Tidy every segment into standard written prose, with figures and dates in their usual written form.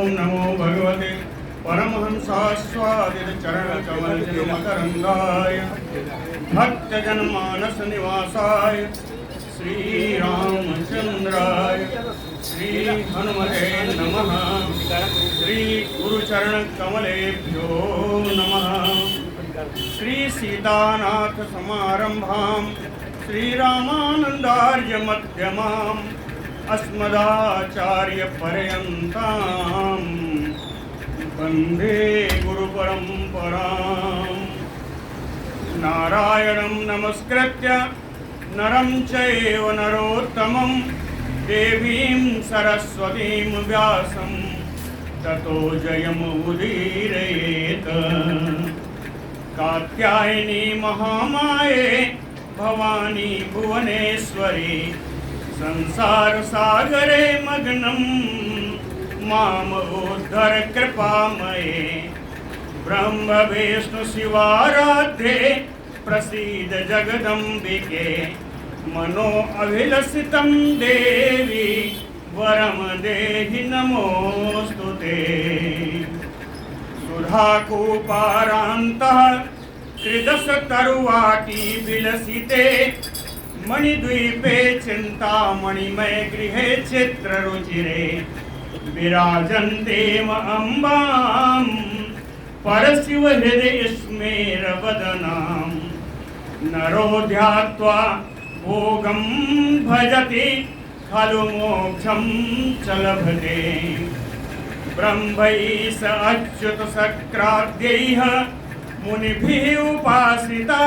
नमो भगवते परमहंसास्वादितचरणकमलजनमकरन्दाय भक्तजनमानसनिवासाय श्रीरामचन्द्राय श्रीहनुमते नमः। श्रीगुरुचरणकमलेभ्यो नमः। श्रीसीतानाथसमारम्भां श्रीरामानन्दार्यमध्यमाम् अस्मदाचार्यपर्यन्तां वन्दे गुरुपरम्पराम्। नारायणं नमस्कृत्य नरं चैव नरोत्तमं देवीं सरस्वतीं व्यासं ततो जयमुदीरयेत्। कात्यायनी महामाये भवानी भुवनेश्वरी संसार सागरे मग्नं माम उद्धर कृपामये। ब्रह्म विष्णु शिवाराध्ये प्रसीद जगदम्बिके। मनो अभिलषितं देवी वरम देहि नमोस्तुते। सुधाकूपारान्तः त्रिदशतरुवाटी विलसिते। मणिद्वीपे चिन्तामणिमय गृहे चित्ररुचिरे विराजन्तीम अम्बां परशिवहृदय स्मेरवदनां। नरो ध्यात्वा भोगं भजति खलु मोक्षं च लभते। ब्रह्मैः स अच्युत सक्राद्यैः मुनिभिः उपासिता।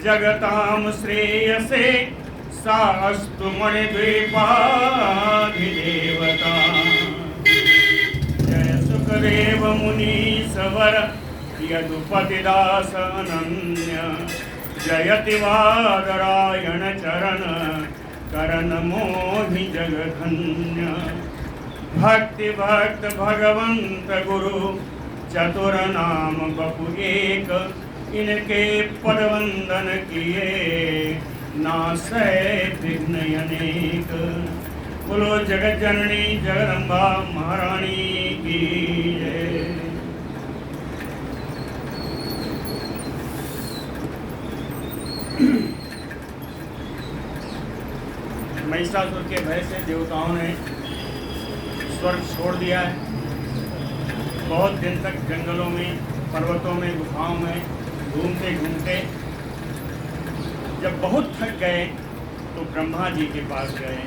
जगतां श्रेयसे सा अस्तु मणिद्वीपाधिदेवता। जय सुखदेव मुनीश्वर यदुपतिदास अनन्य। जयति वादरायण चरण करण मोहि जगधन्य। भक्ति भक्त भगवंत गुरु चतुर नाम बपु एक। इनके पदवंदन किए नासै विघ्न अनेक। बोलो जगत जननी जगदम्बा महारानी की जय। महिषासुर के भय से देवताओं ने स्वर्ग छोड़ दिया है। बहुत दिन तक जंगलों में पर्वतों में गुफाओं में घूमते घूमते जब बहुत थक गए तो ब्रह्मा जी के पास गए।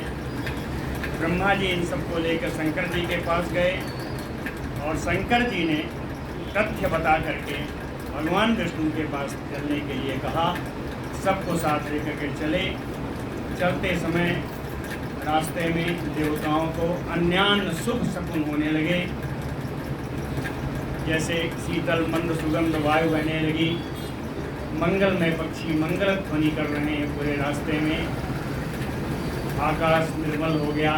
ब्रह्मा जी इन सबको लेकर शंकर जी के पास गए और शंकर जी ने तथ्य बता करके भगवान विष्णु के पास चलने के लिए कहा। सबको साथ लेकर के चले। चलते समय रास्ते में देवताओं को अन्यान्य शुभ शकुन होने लगे। जैसे शीतल मंद सुगंध वायु बहने लगी। मंगलमय पक्षी मंगल ध्वनि कर रहे हैं पूरे रास्ते में। आकाश निर्मल हो गया,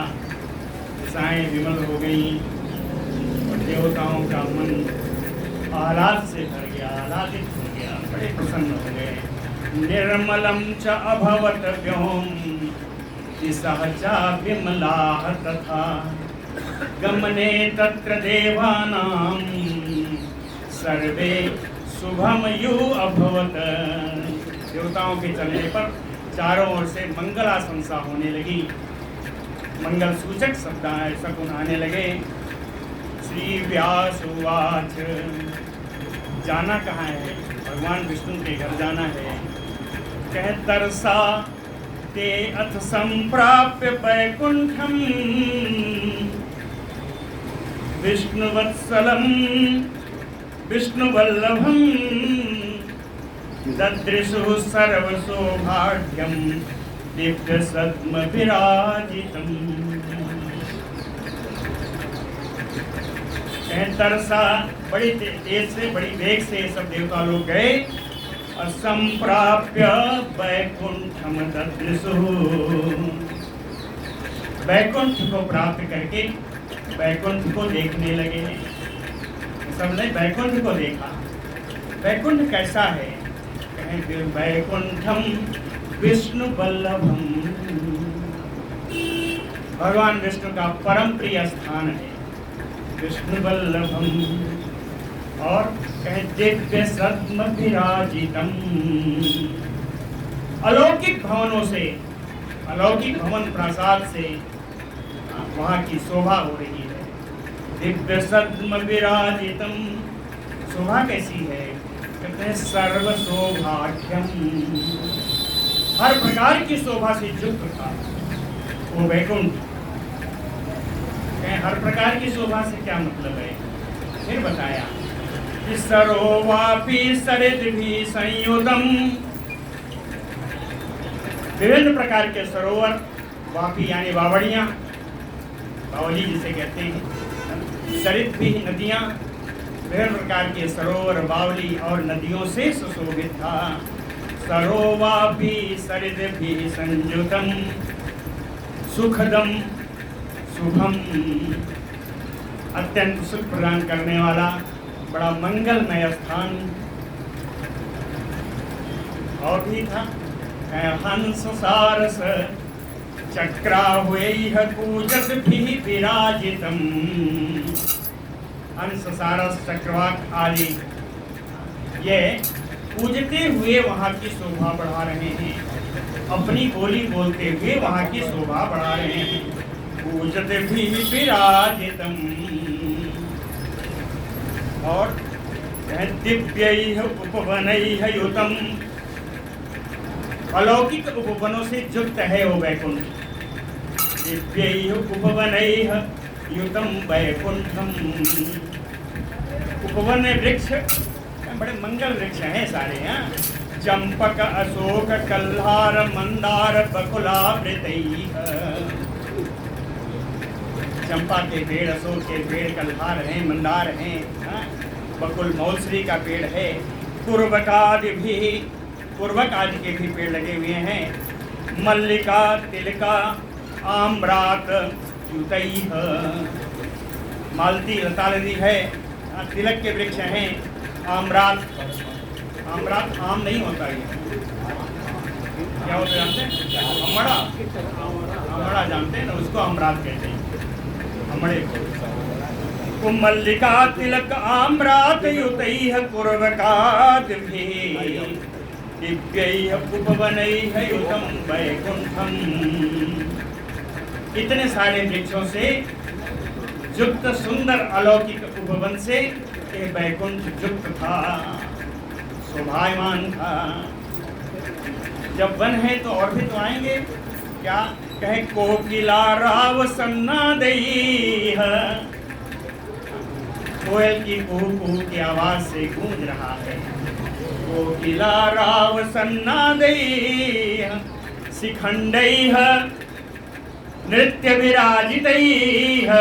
दिशाएं विमल हो गई और देवताओं का मन आह्लाद से भर गया, आह्लादित हो गया, बड़े प्रसन्न हो गए। निर्मलम च अभवत व्योम दिशः च विमलाः तथा। गमने तत्र देवानां सर्वे शुभमयु अभवत। देवताओं के चलने पर चारों ओर से मंगलाशंसा होने लगी। मंगल सूचक शब्द शकुन आने लगे। श्री व्यास उवाच। जाना कहाँ है? भगवान विष्णु के घर जाना है। कह तरसा ते अथ संप्राप्य वैकुंठम विष्णुवत्सलम विष्णुवल्लभम ददृशु सर्वसौभाग्यम दिव्य सद्म विराजितम। तरसा बड़ी तेज से बड़ी वेग से सब देवता लोग गए और संप्राप्य वैकुंठम ददृशु। वैकुंठ को प्राप्त करके वैकुंठ को देखने लगे। सबने वैकुंठ को देखा। वैकुंठ कैसा है? कहें वैकुंठम विष्णु वल्लभम। भगवान विष्णु का परम प्रिय स्थान है विष्णु वल्लभम। और कहे दिव्य सद्म विराजितम, अलौकिक भवनों से, अलौकिक भवन प्रासाद से वहाँ की शोभा हो रही है। दिव्य सद्म विराजितम, शोभा कैसी है? कहते हैं सर्व शोभाढ्यम, हर प्रकार की शोभा से युक्त था वो वैकुंठ। हर प्रकार की शोभा से क्या मतलब है? फिर बताया कि सरोवापि सरिद्भिः संयुतम, विभिन्न प्रकार के सरोवर, वापी यानी बावड़ियाँ, बावली जिसे कहते हैं, सरित भी नदियाँ, विभिन्न प्रकार के सरोवर, बावली और नदियों से सुशोभित था। सरोवापि सरिद्भिः संयुतम सुखदम शुभम, अत्यंत सुख प्रदान करने वाला बड़ा मंगलमय स्थान। और भी था हंस सारस चक्राहुयैः कूजद्भिः विराजितम्, हंस सारस चक्रवाक आदि ये पूजते हुए वहाँ की शोभा बढ़ा रहे हैं, अपनी बोली बोलते हुए वहाँ की शोभा बढ़ा रहे हैं। कूजद्भिः विराजितम्, और दिव्यैः उपवनैः युतम्, अलौकिक उपवनों से युक्त है वो वैकुंठ। दिव्यैः उपवनैः युतम् वैकुंठम्, उपवन वृक्ष बड़े मंगल वृक्ष हैं सारे। यहाँ चंपक अशोक कल्हार मंदार बकुलावृतैः, चंपा के पेड़, अशोक के पेड़, कल्हार हैं, मंदार हैं, बकुल मौसरी का पेड़ है, पूर्वकादि भी, पूर्वक आदि के भी पेड़ लगे हुए हैं। मल्लिका तिलका आम्रात युतैः, मालती लता लगी है, तिलक के वृक्ष हैं। आम्रात, आम्रात आम नहीं होता है, क्या होता है जानते हैं? अमड़ा, अमड़ा जानते हैं ना, उसको आम्रात कहते हैं, अमड़े को। मल्लिका तिलक आम्रात युतैः पूर्वकादिभिः दिव्यैः उपवनैः युतं वैकुंठम्, इतने सारे वृक्षों से युक्त सुंदर अलौकिक उपवन से ये वैकुंठ युक्त था, शोभायमान था। जब वन है तो और भी तो आएंगे। क्या कहे? कोकिला राव सन्नादैः, कोयल की कुहू कुहू की आवाज से गूंज रहा है। कोकिला राव सन्नादैः शिखंडैः नृत्य विराजितैः,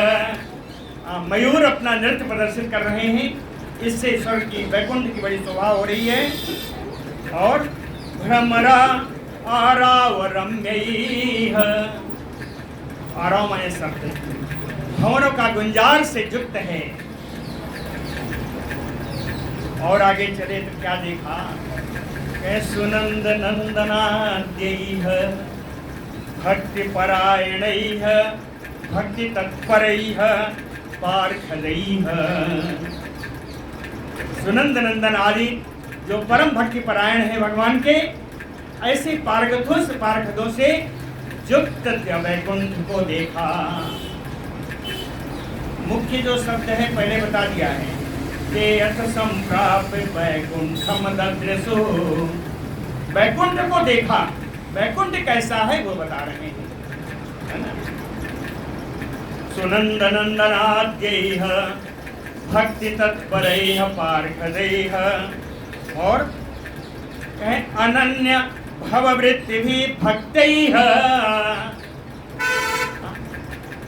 मयूर अपना नृत्य प्रदर्शित कर रहे हैं। इससे स्वर्ग की, वैकुंठ की बड़ी शोभा हो रही है। और भ्रमरा आराव रम्यैः, आराव माने शब्द, भवनों का गुंजार से युक्त है। और आगे चले तो क्या देखा? सुनंद नंदनाद्यैः भक्ति परायणैः भक्ति तत्परैः पार्षदैः, सुनंद नंदन आदि जो परम भक्ति परायण है भगवान के, ऐसे पार्षदों से युक्त वैकुंठ को देखा। मुख्य जो शब्द है पहले बता दिया है, ते अथ संप्राप्य वैकुंठम ददृशु, वैकुंठ को देखा। वैकुंठ कैसा है वो बता रहे हैं, है ना? सुनंद नंदनाद्यैः भक्ति तत्परैः पार्षदैः, और अनन्य भववृत्तिभिः भक्तैः,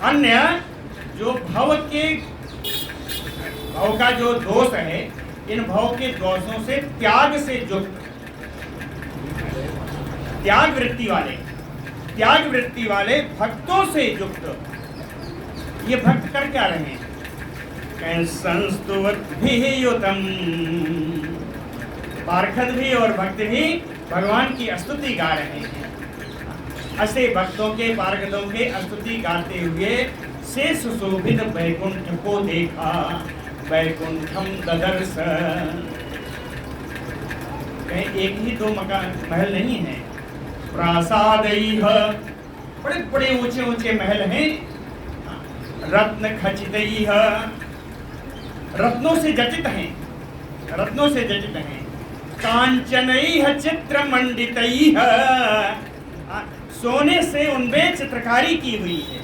अन्य जो भव का जो दोष है, इन भव के दोषों से त्याग से युक्त, त्याग वृत्ति वाले भक्तों से युक्त। ये भक्त कर क्या रहे हैं? संस्तुवद्भिः युतम्, पार्षद भी और भक्त भी भगवान की स्तुति गा रहे हैं। ऐसे भक्तों के पार्षदों के स्तुति गाते हुए से सुशोभित वैकुंठ को देखा, वैकुंठम ददर्श। कहीं एक ही दो मकान महल नहीं है, प्रासादैः, बड़े बड़े ऊंचे ऊंचे महल हैं, रत्न खचितैः, रत्नों से जटित हैं, रत्नों से जटित हैं, कांचनैः चित्रमंडितैः, सोने से उनमें चित्रकारी की हुई है,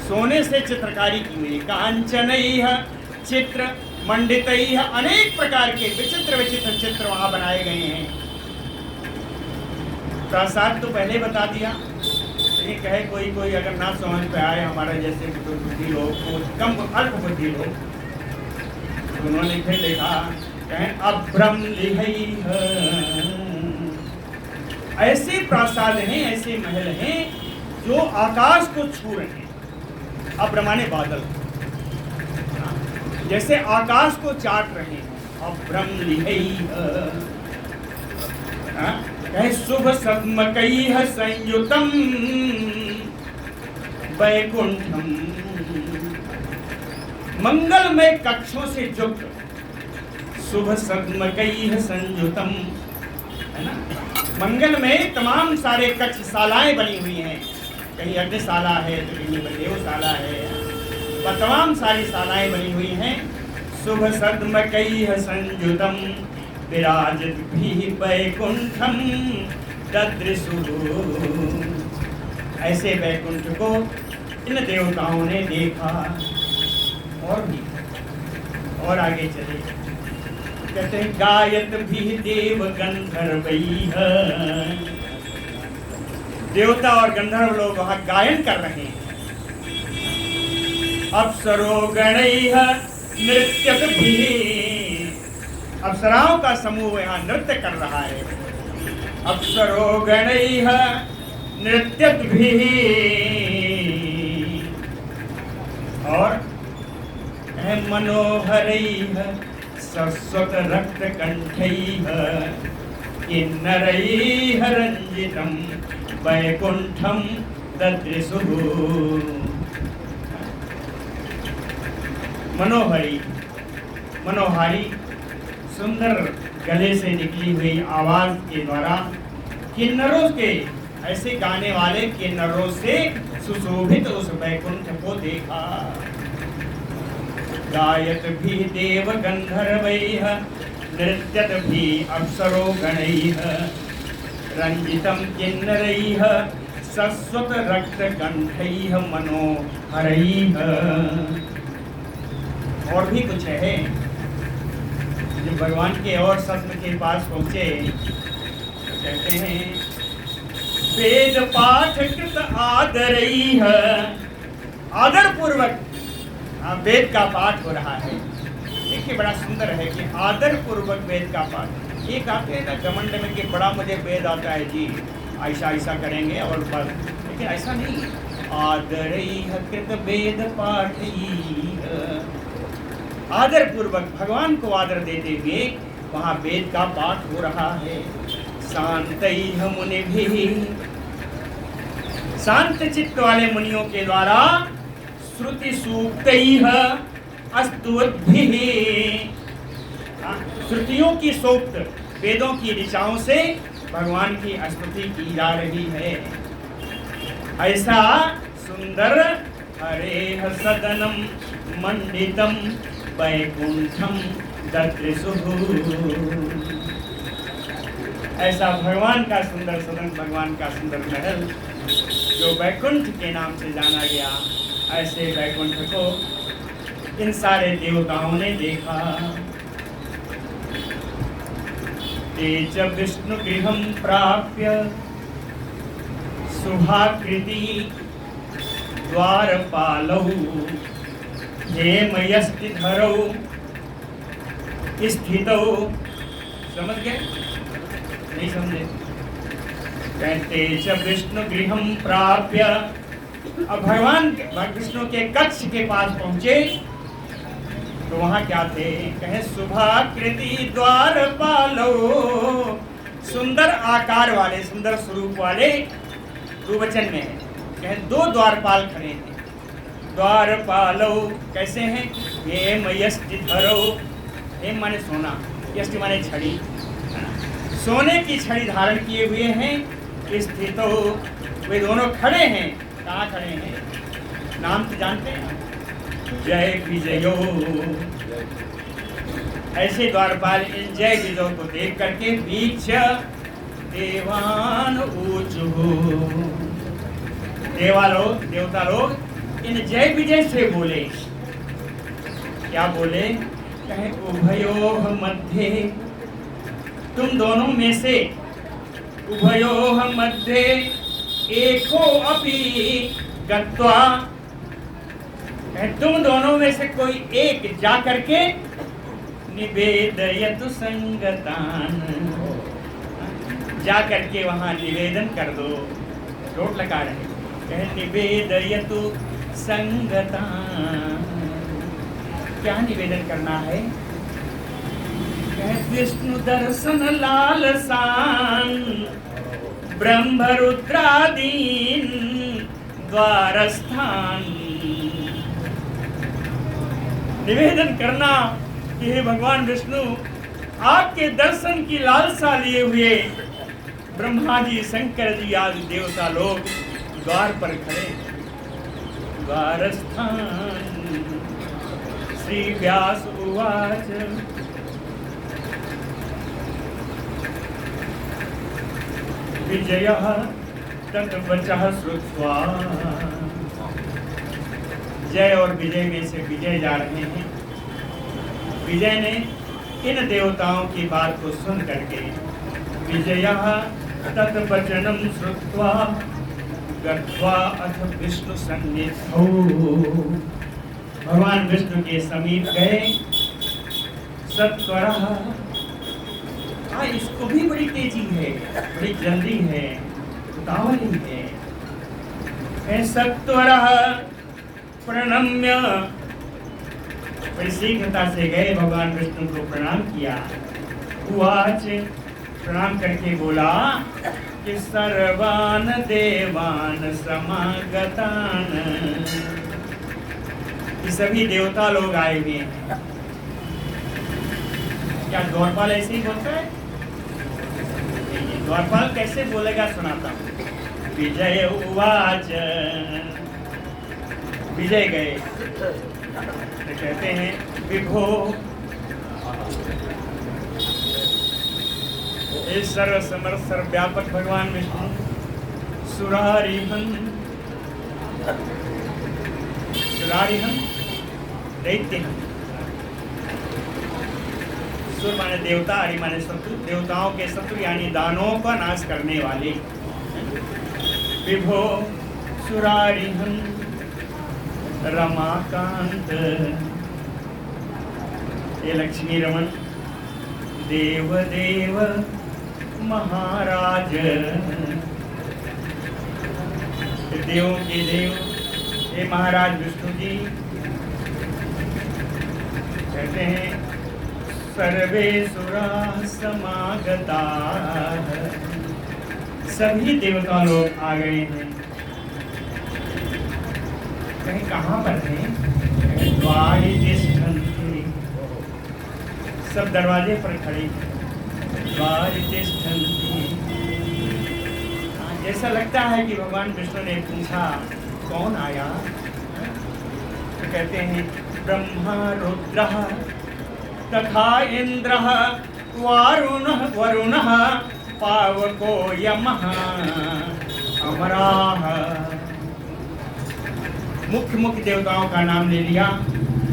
सोने से चित्रकारी की हुई है, कांचनैः चित्र मंडितैः, अनेक प्रकार के विचित्र विचित्र चित्र वहां बनाए गए हैं। प्रासाद तो पहले बता दिया, लेकिन कहे कोई कोई अगर ना समझ पे आए, हमारे जैसे बुद्धि लोग, कम अल्प बुद्धि लोग, तो उन्होंने फिर देखा, कहें अभ्रम लिहैः, ऐसे प्रासाद हैं, ऐसे महल हैं जो आकाश को छू रहे हैं। अभ्र माने बादल, जैसे आकाश को चाट रहे हैं। अभ्रम लिहैः, कहे शुभ सद्मकैः संयुतम वैकुंठम, मंगलमय कक्षों से युक्त, शुभ सद्मकैः संयुतम, है ना, मंगल में तमाम सारे कक्ष शालाएं बनी हुई हैं, कहीं अग्निशाला है तो कहीं देवशाला है, वह तमाम सारी शालाएं बनी हुई हैं। शुभ सद्मकैः संयुतम विराजद्भिः वैकुंठम ददृशुः, ऐसे वैकुंठ को इन देवताओं ने देखा। और भी और आगे चले, कहते हैं गायत भी देव गंधर्वैः, देवता और गंधर्व लोग वहां गायन कर रहे हैं। अप्सरो गणैः नृत्यद्भिः, अप्सराओं का समूह यहाँ नृत्य कर रहा है। अप्सरो गणैः नृत्यद्भिः, और मनोहरैः सस्वत रक्त कंठैः किन्नरैः रंजितम वैकुंठम ददृशुः। मनोहरी, मनोहारी सुंदर गले से निकली हुई आवाज के द्वारा किन्नरों के, ऐसे गाने वाले किन्नरों से सुशोभित उस वैकुंठ को देखा। गायत भी देव गंधर्वैः नृत्यत भी अप्सरो गणैः रंजितम किन्नरैः सस्वत रक्त कंठैः मनोहरैः। और भी कुछ है, जब भगवान के और सत्य के पास पहुंचे तो कहते हैं वेद पाठ कृत आदरैः, आदर पूर्वक वेद का पाठ हो रहा है। देखिए बड़ा सुंदर है कि आदर पूर्वक वेद का पाठ। एक आते हैं ना घमंड में कि बड़ा मुझे वेद आता है जी, ऐसा ऐसा करेंगे और बस, लेकिन ऐसा नहीं। आदरैः कृत वेद पाठैः, आदर पूर्वक भगवान को आदर देते हुए वहाँ वेद का पाठ हो रहा है। शांतैः मुनिभिः, शांत चित्त वाले मुनियों के द्वारा श्रुति सूक्तैः स्तुवद्भिः, श्रुतियों की सूक्त, वेदों की ऋचाओं से भगवान की स्तुति की जा रही है। ऐसा सुंदर हरेः सदनम मंडितम वैकुंठम ददृशुः, ऐसा भगवान का सुंदर सदन, भगवान का सुंदर महल जो वैकुंठ के नाम से जाना गया, ऐसे वैकुंठ को इन सारे देवताओं ने देखा। तेज विष्णु गृहं प्राप्य शुभाकृति द्वारपालौ हेमयस्तिधरौ स्थितौ। समझ गए? नहीं समझे? तेज विष्णु गृहं प्राप्य, अब भगवान विष्णु के कक्ष के पास पहुंचे तो वहां क्या थे? कहे शुभाकृति द्वारपालो, सुंदर आकार वाले, सुंदर स्वरूप वाले द्विवचन में है। कहें दो द्वारपाल खड़े हैं। द्वारपालो कैसे हैं? हेम यष्टि धरो, हेम माने सोना, यष्टि माने छड़ी, सोने की छड़ी धारण किए हुए हैं। स्थितो, वे दोनों खड़े हैं। कहाँ खड़े हैं? नाम तो जानते हैं, जय विजयो। ऐसे द्वारपाल इन जय विजय को देख करके बीच देवान ऊंचू, देवता लोग इन जय विजय से बोले। क्या बोले? कहे उभयोः मध्ये, तुम दोनों में से, उभयोः मध्ये एको अपि गत्वा, तुम दोनों में से कोई एक जा करके निवेदयतु संगतान, जा करके वहां निवेदन कर दो। चोट लगा रहे, कहे निवेदयतु संगतान। क्या निवेदन करना है? कहे विष्णु दर्शन लालसान, ब्रह्म रुद्रादीन द्वारस्थान। निवेदन करना कि हे भगवान विष्णु, आपके दर्शन की लालसा लिए हुए ब्रह्मा जी, शंकर जी आदि देवता लोग द्वार पर खड़े। द्वारस्थान। श्री व्यास उवाच विजयः तद्वचः श्रुत्वा। जय और विजय में से विजय जा रहे हैं। विजय ने इन देवताओं की बात को सुन करके, विजयः तद्वचनं श्रुत्वा गत्वा अथ विष्णु सन्निधौ, भगवान विष्णु के समीप गए। सत्वरः, इसको भी बड़ी तेजी है, बड़ी जल्दी है, उतावली है। सत्वरः प्रणम्य, बड़ी शीघ्रता से गए, भगवान विष्णु को प्रणाम किया। उवाच, प्रणाम करके बोला कि सर्वान देवान समागतान, ये सभी देवता लोग आए हुए हैं। क्या द्वारपाल ऐसे ही बोलता है? द्वारपाल कैसे बोलेगा सुनाता हूँ। विजय उवाच, विजय गए तो कहते हैं विभो, हे सर्व समर्थ सर्वव्यापक भगवान विष्णु, सुरारिहं, सुरारिहं दैत्यहं, सुर माने देवता, हरि माने शत्रु, देवताओं के शत्रु यानी दानवों का नाश करने वाले। विभो सुरारिहं रमाकांत, ये लक्ष्मी रमन, देवदेव महाराज, देवों के देव, हे महाराज विष्णु जी। कहते हैं सर्वे सुराः समागताः, सभी देवता लोग आ गए हैं। कहीं कहाँ पर हैं? द्वारे तिष्ठन्ति, सब दरवाजे पर खड़े हैं। द्वारे तिष्ठन्ति, ऐसा लगता है कि भगवान विष्णु ने पूछा कौन आया? तो कहते हैं ब्रह्मा रुद्रः तथा इंद्रः वरुणः पावको यमः अमराः। मुख्य मुख्य देवताओं का नाम ले लिया।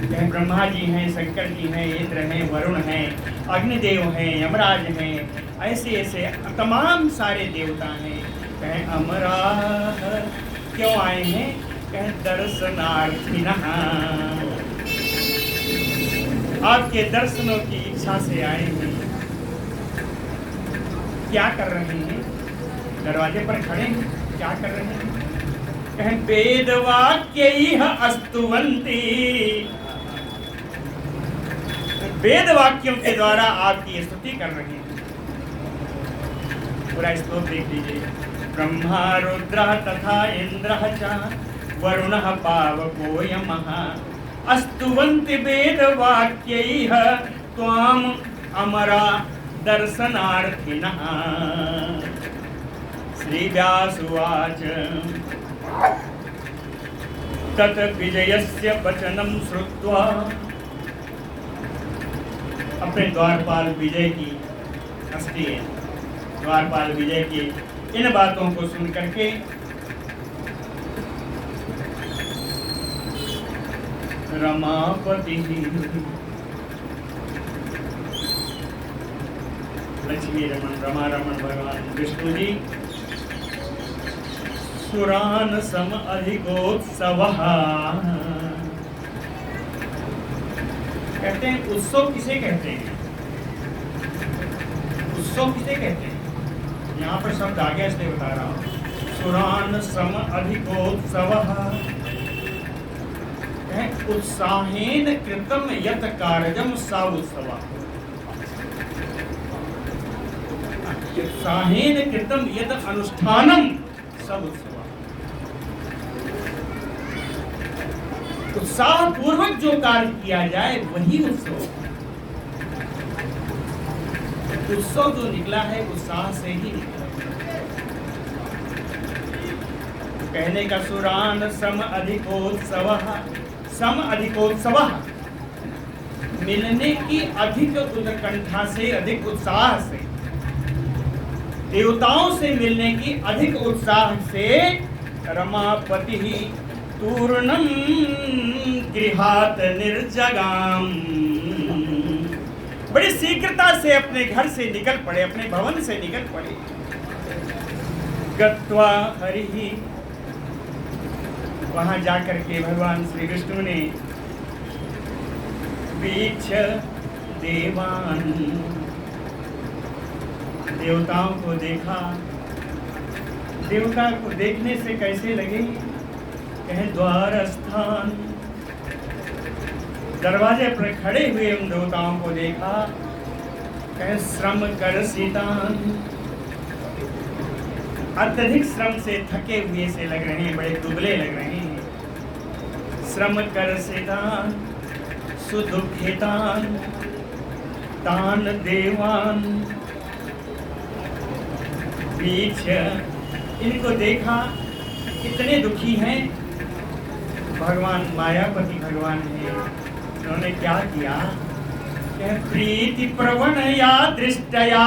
कहे ब्रह्मा जी हैं, शंकर जी हैं, इंद्र हैं, वरुण हैं, अग्निदेव हैं, यमराज हैं, ऐसे ऐसे तमाम सारे देवता हैं। कहे अमराः, क्यों आए हैं? कहे दर्शनार्थिनः, आपके दर्शनों की इच्छा से आए हैं। क्या कर रहे हैं? दरवाजे पर खड़े हैं, क्या कर रहे हैं? कहे वेद वाक्यैः स्तुवन्ति, वेद वाक्यों के द्वारा आपकी स्तुति कर रहे हैं। पूरा श्लोक देख लीजिए। ब्रह्मा रुद्रः तथा इंद्रः च वरुणः पावको यमः अस्तुवन्ति वेदवाक्यैः त्वाम् अमरा दर्शनार्थिनः। श्रीव्यासुवाच तत् विजयस्य वचनं श्रुत्वा, अपने द्वारपाल विजय की हस्ती है, द्वारपाल विजय की इन बातों को सुन करके रमापति लक्ष्मी रमन रमा रमन भगवान विष्णु जी सुरान सम अधिकोत्सव कहते हैं। उत्सव किसे कहते हैं? उत्सव किसे कहते हैं? यहाँ पर शब्द आगे इसलिए बता रहा हूँ। सुरान सम अधिकोत्सव उत्साहेन कृतम यत कार्यम सा उत्सव। उत्साहेन कृतम यत अनुष्ठानम सब उत्सव। उत्साह पूर्वक जो कार्य किया जाए वही उत्सव। उत्सव जो निकला है उत्साह से ही निकला। कहने का सुरान सम अधिकोत्सव, सम अधिकोत्सव मिलने की अधिक उत्कंठा से, अधिक उत्साह से, देवताओं से मिलने की अधिक उत्साह से रमापति ही तूर्णम गृहात निर्जगाम, बड़ी शीघ्रता से अपने घर से निकल पड़े, अपने भवन से निकल पड़े। गत्वा हरि, वहां जाकर के भगवान श्री विष्णु ने वीक्ष देवान, देवताओं को देखा। देवता को देखने से कैसे लगे? कहें द्वारस्थान, दरवाजे पर खड़े हुए उन देवताओं को देखा। कहें श्रम करसितान, अत्यधिक श्रम से थके हुए से लग रहे हैं, बड़े दुबले लग रहे हैं। श्रम करसितान सुदुखितान तान देवान, बीच इनको देखा कितने दुखी हैं। भगवान मायापति भगवान है, उन्होंने क्या किया? प्रीति प्रवण या दृष्टया।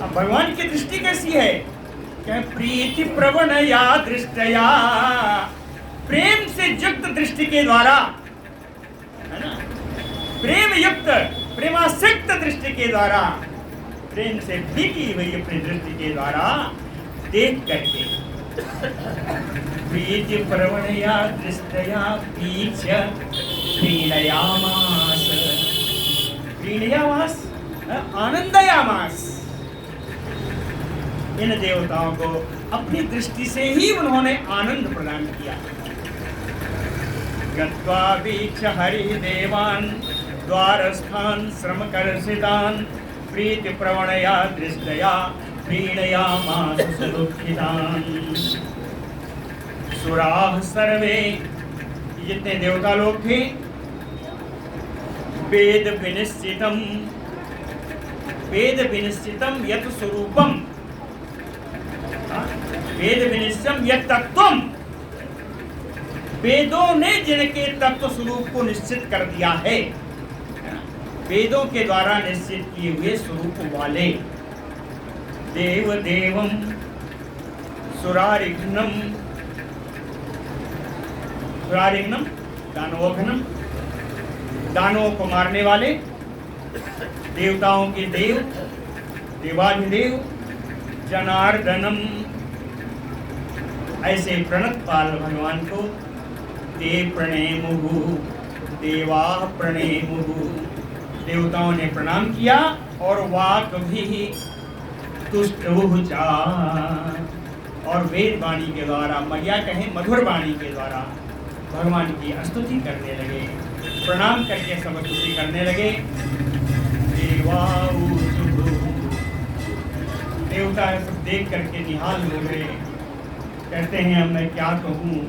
अब भगवान की दृष्टि कैसी है? प्रीति प्रवण या दृष्टया, प्रेम से युक्त दृष्टि के द्वारा, है ना, प्रेम युक्त प्रेमासक्त दृष्टि के द्वारा, प्रेम से भीगी हुई अपनी दृष्टि के द्वारा देख करके प्रीति प्रवणया दृष्टया पीछ प्रीणयामास, प्रीणयामास आनंदयामास। इन देवताओं को अपनी दृष्टि से ही उन्होंने आनंद प्रदान किया। गत्वा वीक्ष हरि देवान द्वारस्थान श्रम करसितान प्रीति प्रवणया दृष्टया प्रीणयामास सुदुखितान। सुराः सर्वे, जितने देवता लोग थे, वेद विनिश्चितम यत् स्वरूपम, वेद विनिश्चम यत् तत्वम, वेदों ने जिनके तत्व स्वरूप को निश्चित कर दिया है, वेदों के द्वारा निश्चित किए हुए स्वरूप वाले, देव देवम सुरारिघ्नम, सुरारिघ्नम दानवघ्नम, दानवों को मारने वाले, देवताओं के देव, देवाधिदेव, जनार्दनम, ऐसे प्रणतपाल भगवान को ते प्रणेमुहु, देवा प्रणेमुहु, देवताओं ने प्रणाम किया और वाक भी तुष्टुः चा, और वेद वाणी के द्वारा, या कहें मधुर वाणी के द्वारा भगवान की स्तुति करने लगे, प्रणाम करके सब स्तुति करने लगे। देवाऊचुः देवता सब देख करके निहाल हो गए, कहते हैं अब मैं क्या कहूँ।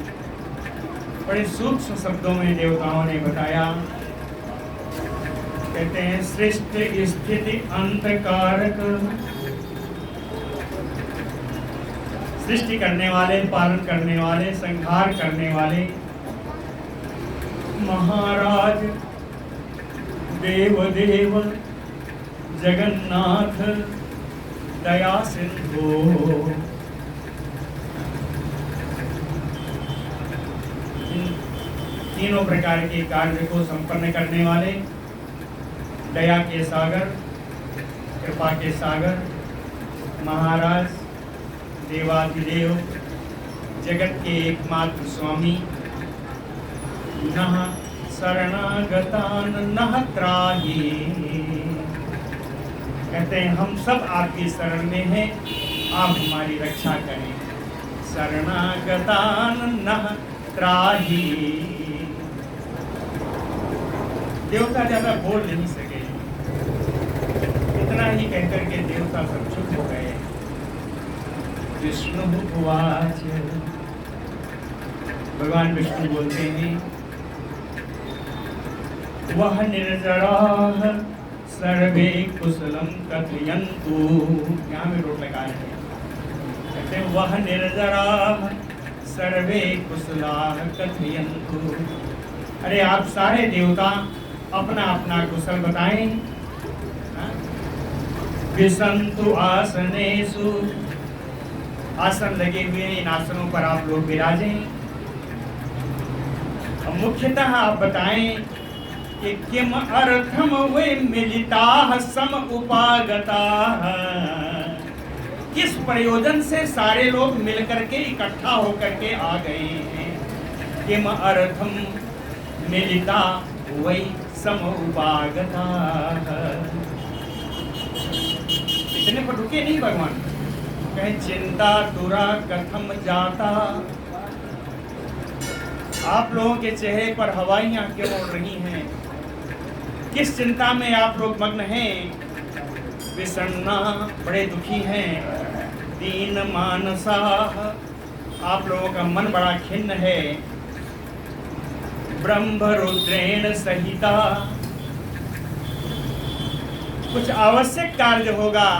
बड़े सूक्ष्म शब्दों में देवताओं ने बताया, कहते हैं सृष्टि स्थिति अंत कारक, सृष्टि करने वाले, पालन करने वाले, संहार करने वाले महाराज देव देव जगन्नाथ दया सिंधु। तीनों प्रकार के कार्य को संपन्न करने वाले, दया के सागर, कृपा के सागर महाराज देवाधिदेव जगत के एकमात्र स्वामी, नः शरणागतान नः त्राहि। कहते हैं हम सब आपकी शरण में हैं, आप हमारी रक्षा करें। शरणागतान नः त्राहि। देवता ज्यादा बोल नहीं सके, इतना ही कहकर के देवता सब चुप हो गए। विष्णु उवाच, भगवान विष्णु बोलते हैं, वह निर्जराः सर्वे कुशलम कथयन्तु। यहाँ में रोक लगा रहे हैं, कहते हैं वह निर्जराः सर्वे कुशलाः कथयन्तु। अरे आप सारे देवता अपना अपना कुशल बताएं। विसन्तु आसनेषु, आसन लगे हुए इन आसनों पर आप लोग विराजें। मुख्यतः आप बताएं कि किम अर्थम वे मिलिताः सम उपागताः, किस प्रयोजन से सारे लोग मिलकर के इकट्ठा होकर के आ गए हैं। किम अर्थम मिलिता वै सम उपागताः। इतने पर रुके नहीं भगवान, कहें चिंता तुरा कथम जाता। आप लोगों के चेहरे पर हवाइयां क्यों उड़ रही हैं, किस चिंता में आप लोग मग्न हैं। विषण्णा, बड़े दुखी हैं। दीन मानसा, आप लोगों का मन बड़ा खिन्न है। ब्रह्म रुद्रेण सहिता, कुछ आवश्यक कार्य होगा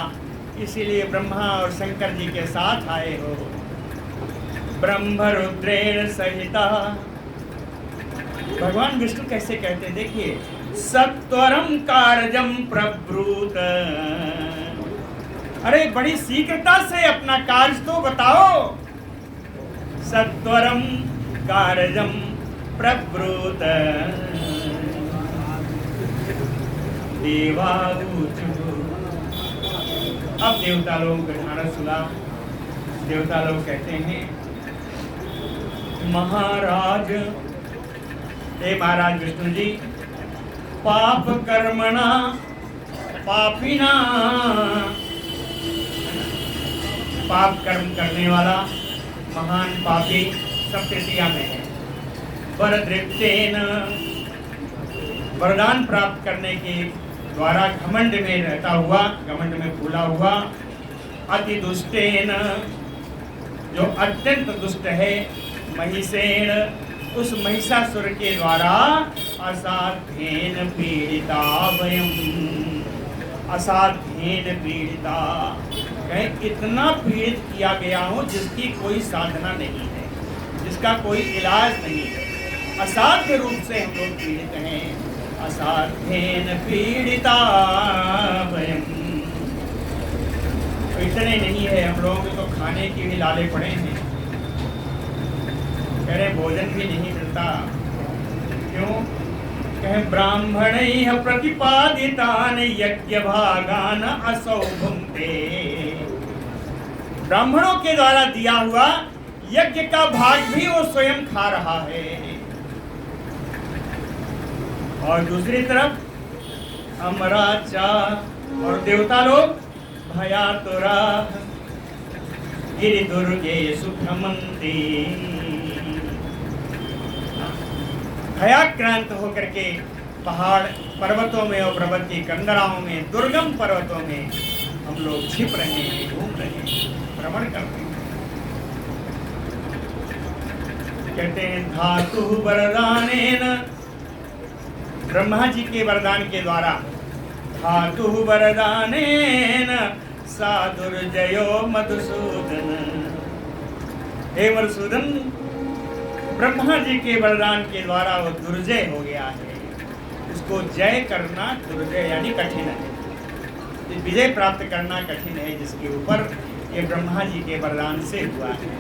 इसीलिए ब्रह्मा और शंकर जी के साथ आए हो। ब्रह्म रुद्रेण सहिता। भगवान विष्णु कैसे कहते हैं, देखिए, सत्वरम कार्यम प्रब्रूत। अरे बड़ी शीघ्रता से अपना कार्य तो बताओ। सत्वरम कार्यम प्रब्रूत। देवादूचु। अब देवता लोग गठाना सुना। देवता लोग कहते हैं, महाराज, हे महाराज विष्णु जी, पाप कर्मणा पापिना, पाप कर्म करने वाला महान पापी सब तृतीया में है। वरदृप्तेन, वरदान प्राप्त करने के द्वारा घमंड में रहता हुआ, घमंड में फूला हुआ। अति दुष्टेन, जो अत्यंत दुष्ट है। महिषेण, उस महिषासुर के द्वारा। असाध्येन पीड़िता वयम, असाध्येन पीड़िता, कहीं इतना पीड़ित किया गया हो जिसकी कोई साधना नहीं है, जिसका कोई इलाज नहीं है। असाध्य रूप से हम लोग पीड़ित हैं। असाध्येन पीड़िता वयम। तो इतने नहीं है, हम लोगों के तो खाने के भी लाले पड़े हैं। कह रहे भोजन भी नहीं मिलता। क्यों? कहे ब्राह्मणैः प्रतिपादितान यज्ञ भागान असौ भुङ्क्ते। ब्राह्मणों के द्वारा दिया हुआ यज्ञ का भाग भी वो स्वयं खा रहा है। और दूसरी तरफ अमराचा और देवता लोग भयातुरा गिरि दुर्गे सुखमंती, भयाक्रांत होकर के पहाड़ पर्वतों में और पर्वत की कंदराओं में, दुर्गम पर्वतों में हम लोग छिप रहे हैं, घूम रहे हैं, भ्रमण कर रहे हैं। कहते हैं धातु वरदानेन, ब्रह्मा जी के वरदान के द्वारा, धातु वरदानेन साधुर्जयो मधुसूदन। हे मधुसूदन, ब्रह्मा जी के वरदान के द्वारा वो दुर्जय हो गया है। इसको जय करना दुर्जय यानी कठिन है, विजय प्राप्त करना कठिन है, जिसके ऊपर ये ब्रह्मा जी के वरदान से हुआ है।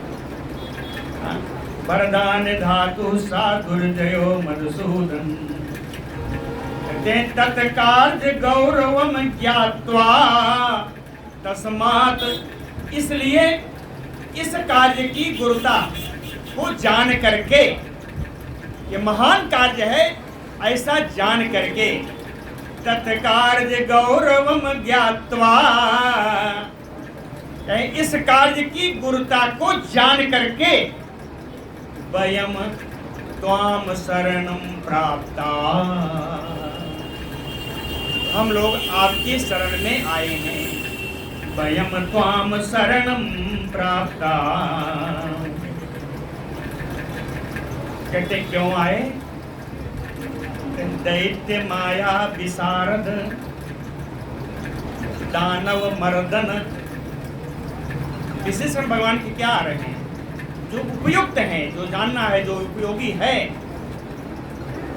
वरदान धातु सा दुर्जयो मधुसूदन। तत्कार्य गौरवम ज्ञात्वा तस्मात्, इसलिए इस कार्य की गुरुता को जान करके, ये महान कार्य है ऐसा जान करके, तत्कार्य गौरवम ज्ञात्वा, इस कार्य की गुरुता को जान करके, वयम त्वाम शरणम प्राप्ता, हम लोग आपकी शरण में आए हैं। वयम त्वाम शरणम प्राप्ता। कहते क्यों आए? दैत्य माया विशारद दानव मर्दन। विशेषण भगवान के क्या आ रहे हैं? जो उपयुक्त हैं, जो जानना है, जो उपयोगी है।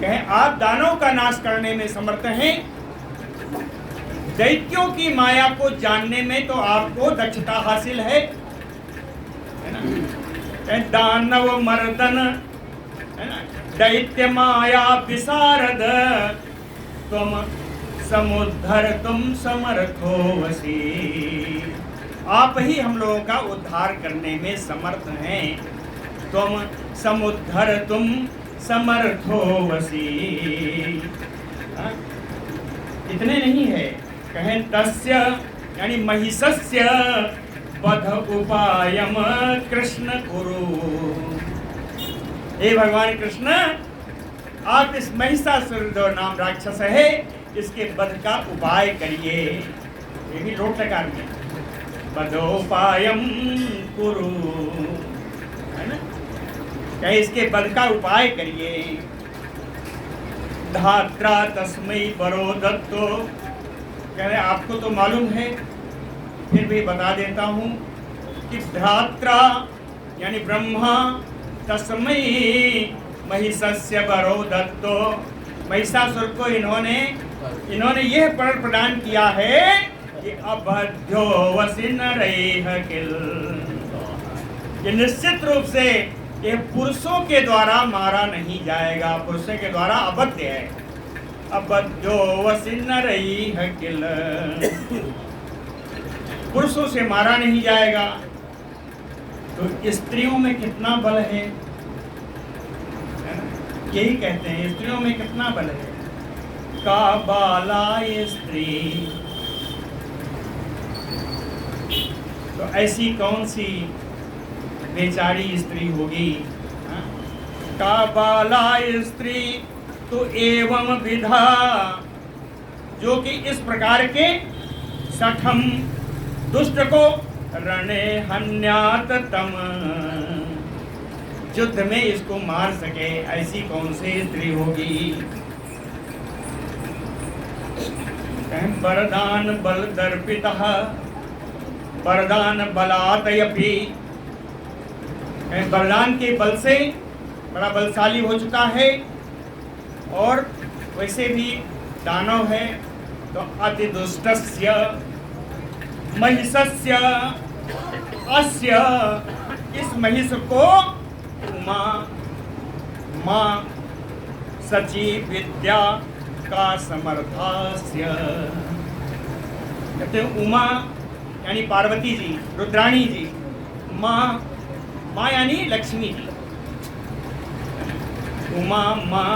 कहें आप दानव का नाश करने में समर्थ हैं, दैत्यों की माया को जानने में तो आपको दक्षता हासिल है ना? दानव मर्दन, है ना? दैत्य माया विशारद, तुम समुद्धर तुम समर्थो वसी। आप ही हम लोगों का उद्धार करने में समर्थ हैं। तुम समुद्धर तुम समर्थो वसी। इतने नहीं है, कहें तस्य यानी महिषस्य वध उपायम कृष्ण कुरु। हे भगवान कृष्ण, आप इस महिषासुर जो नाम राक्षस है, इसके वध का उपाय करिए। ये भी लोट लकार में वधोपायम कुरु, है ना? कहे इसके वध का उपाय करिए। धात्रा तस्मै वरो दत्तो। कह रहे आपको तो मालूम है, फिर भी बता देता हूँ कि धात्रा यानी ब्रह्मा, तस्मै महिषस्य वरो दत्तो, महिषासुर को इन्होंने यह वर प्रदान किया है कि अबध्यो वसि नरैः किल। ये निश्चित रूप से ये पुरुषों के द्वारा मारा नहीं जाएगा, पुरुषों के द्वारा अबध्य है। अबध्यो वसि नरैः किल, पुरुषों से मारा नहीं जाएगा। तो स्त्रियों में कितना बल है, यही कहते हैं स्त्रियों में कितना बल है। का बाला स्त्री, तो ऐसी कौन सी बेचारी स्त्री होगी? का बाला स्त्री तो एवं विधा, जो कि इस प्रकार के सठम दुष्ट को रणे हन्यात तम, युद्ध में इसको मार सके, ऐसी कौन सी स्त्री होगी? वरदान बल दर्पितः वरदान बलातयपि, वरदान के बल से बड़ा बलशाली हो चुका है, और वैसे भी दानव है। तो अति दुष्टस्य महिषस्य अस्य, इस महिष को उमा माँ सची विद्या का समर्थास्य। कहते हैं उमा यानी पार्वती जी, रुद्राणी जी, माँ यानी लक्ष्मी जी, उमा माँ,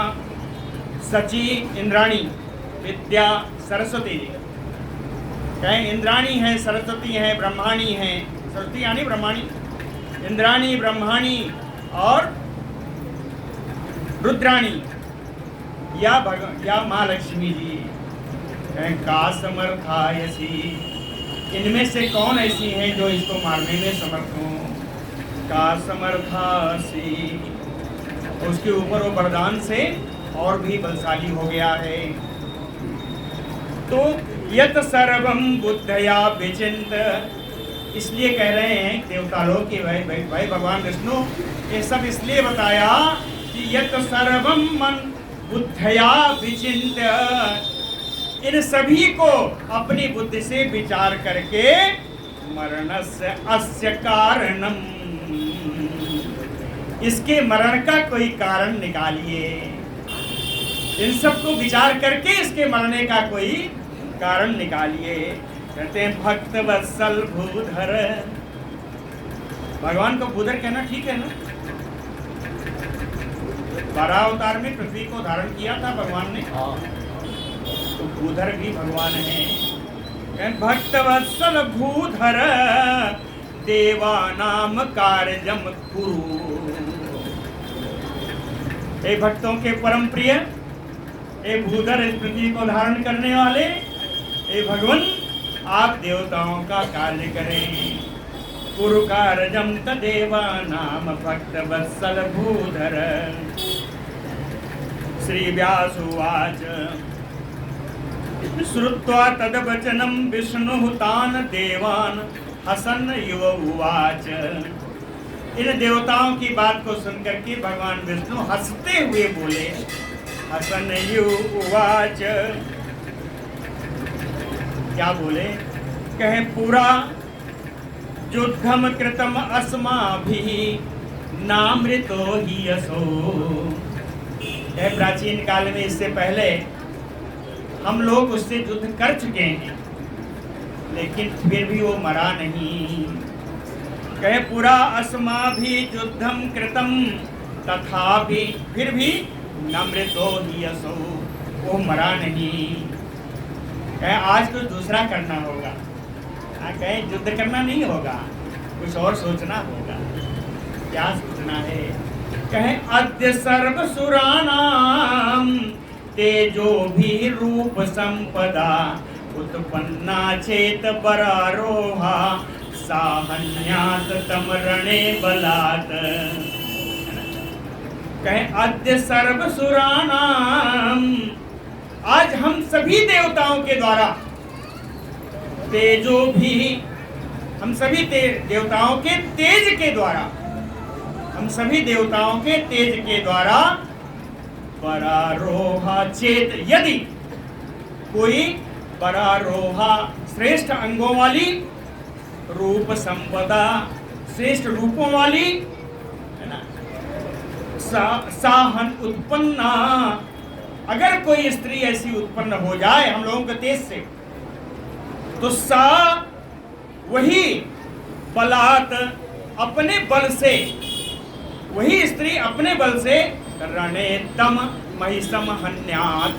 सची इंद्राणी, विद्या सरस्वती जी। कहें इंद्राणी है, सरस्वती है, ब्रह्माणी है। सरस्वती यानी ब्रह्माणी, इंद्राणी, ब्रह्माणी और रुद्राणी या माँ लक्ष्मी जी। कहें का समर्थायसी, इनमें से कौन ऐसी हैं जो इसको मारने में समर्थ हों? का समर्थासी, उसके ऊपर वो वरदान से और भी बलशाली हो गया है। तो यत सर्वम बुद्धया विचिंत, इसलिए कह रहे हैं देवता लोग कि भाई भगवान विष्णु ये सब इसलिए बताया कि यत सर्वम मन बुद्धया विचिंत, इन सभी को अपनी बुद्धि से विचार करके मरणस्य अस्य कारणम, इसके मरण का कोई कारण निकालिए। इन सबको विचार करके इसके मरने का कोई कारण निकालिए। कहते हैं भक्त वत्सल भूधर, भगवान को भूधर कहना ठीक है ना? 12 अवतार में पृथ्वी को धारण किया था भगवान ने, तो भूधर भी भगवान है। भक्त वत्सल भूधर देवानाम कार्यम कुरु, हे भक्तों के परम प्रिय, हे भूधर इस पृथ्वी को धारण करने वाले, हे भगवान आप देवताओं का कार्य करें। कुरु कार्यम तदेवानाम भक्त वत्सल भूधर। श्री व्यास उवाच श्रुत्वा तद्वचनं विष्णुः तान् देवान् हसन युव उवाच। इन देवताओं की बात को सुनकर के भगवान विष्णु हंसते हुए बोले, हसन युव उवाच, क्या बोले? कहे पूरा युद्धम कृतम अस्माभिः नामृतो ही यसो। प्राचीन काल में इससे पहले हम लोग उससे युद्ध कर चुके हैं, लेकिन फिर भी वो मरा नहीं। कहे पूरा अस्माभि युद्धम कृतम तथापि, फिर भी नमृतो ही यसो, वो मरा नहीं। कहे आज कुछ दूसरा करना होगा। कहे युद्ध करना नहीं होगा, कुछ और सोचना होगा। क्या सोचना है? कहे अद्य सर्वसुराणाम तेजो भी रूप संपदा उत्पन्ना चेत परारोहा साहन्यात तमरणे बलात्। कहे अद्य सर्वसुराणाम, आज हम सभी देवताओं के द्वारा, तेजो भी, हम सभी देवताओं के तेज के द्वारा, हम सभी देवताओं के तेज के द्वारा परारोहा चेत, यदि कोई परारोहा श्रेष्ठ अंगों वाली, रूप संपदा श्रेष्ठ रूपों वाली, है ना, साहन उत्पन्ना, अगर कोई स्त्री ऐसी उत्पन्न हो जाए हम लोगों के तेज से, तो सा, वही बलात्, अपने बल से, वही स्त्री अपने बल से रणे तम महिषम हन्यात,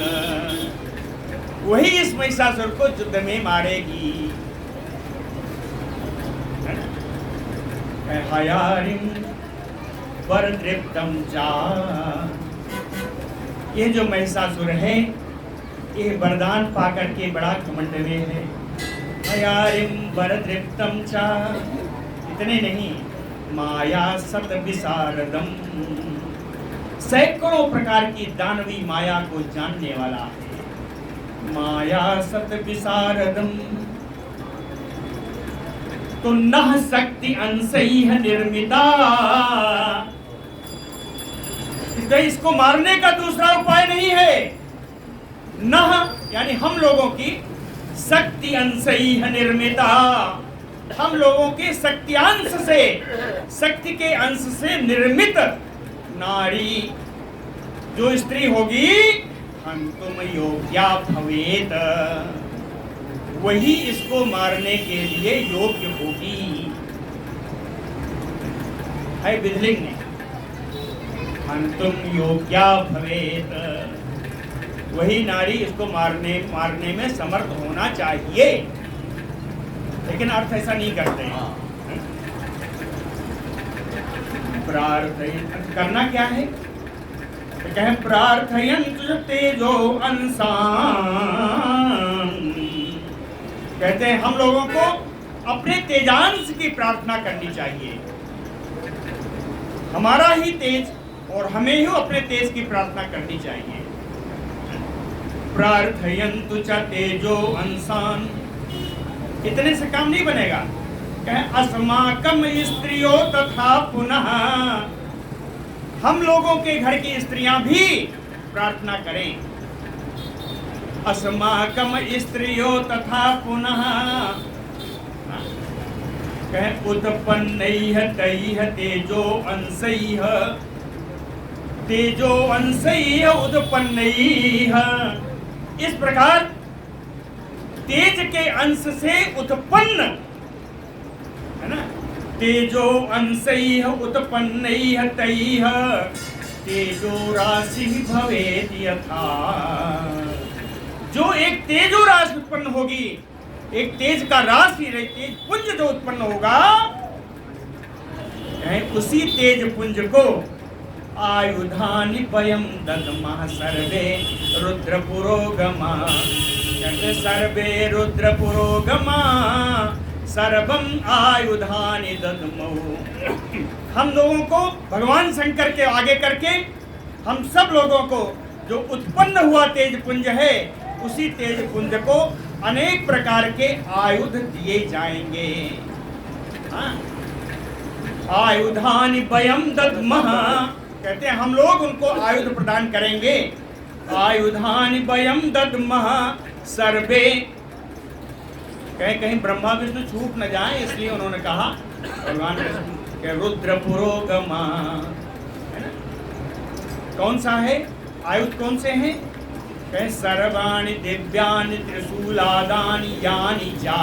वही इस महिषासुर को युद्ध में मारेगी। हयारिम वरदृप्तम चा, ये जो महिषासुर है ये वरदान पाकर के बड़ा घमंड में है। हयारिम वरदृप्तम चा, इतने नहीं, माया सत विशारदम, सैकड़ों प्रकार की दानवी माया को जानने वाला है। माया सत विशारदम, तो नह शक्ति अंशैः निर्मिता, इसको मारने का दूसरा उपाय नहीं है। नह यानी हम लोगों की शक्ति अंशैः निर्मिता, हम लोगों के शक्तियांश से, शक्ति के अंश से निर्मित नारी जो स्त्री होगी, हम तुम योग्या भवेत, वही इसको मारने के लिए योग्य होगी। है विधलिंग ने, हम तुम योग्या भवेत, वही नारी इसको मारने में समर्थ होना चाहिए। लेकिन अर्थ ऐसा नहीं करते हैं। प्रार्थयन, करना क्या है? तो कहें प्रार्थयन तेजो अंशान, कहते हैं हम लोगों को अपने तेजांश की प्रार्थना करनी चाहिए। हमारा ही तेज और हमें ही अपने तेज की प्रार्थना करनी चाहिए। प्रार्थयन्तु च तेजो अंशान, इतने से काम नहीं बनेगा। कहे अस्माकम स्त्रियों तथा पुनः, हम लोगों के घर की स्त्रियां भी प्रार्थना करें। अस्माकम स्त्रियों तथा पुनः कहे उत्पन्नैः तैः तेजो अंशैः, तेजो अंशैः उत्पन्नैः, इस प्रकार तेज के अंश से उत्पन्न, है ना, तेजो अंशैः उत्पन्नैः तैः तेजो राशि भवेत् यथा, जो एक तेजो राशि उत्पन्न होगी, एक तेज का राशि, तेज पुंज जो उत्पन्न होगा, उसी तेज पुंज को आयुधानि वयं दद्मः सर्वे रुद्र पुरोगमा, सर्वे रुद्र पुरोगमा सर्वम आयुधानि दद्मौ, हम लोगों को भगवान शंकर के आगे करके हम सब लोगों को जो उत्पन्न हुआ तेज पुंज है, उसी तेज पुंज को अनेक प्रकार के आयुध दिए जाएंगे। आयुधानि वयं दद्मः, कहते हैं हम लोग उनको आयुध प्रदान करेंगे। आयुधानि वयं दद्मः सर्वे, कहीं ब्रह्मा विष्णु छूट न जाए, इसलिए उन्होंने कहा भगवान विष्णु के रुद्र पुरोगमा, है ना। कौन सा है आयुध, कौन से हैं? कहे सर्वाणि दिव्यानि त्रिशूलादानि यानि चा,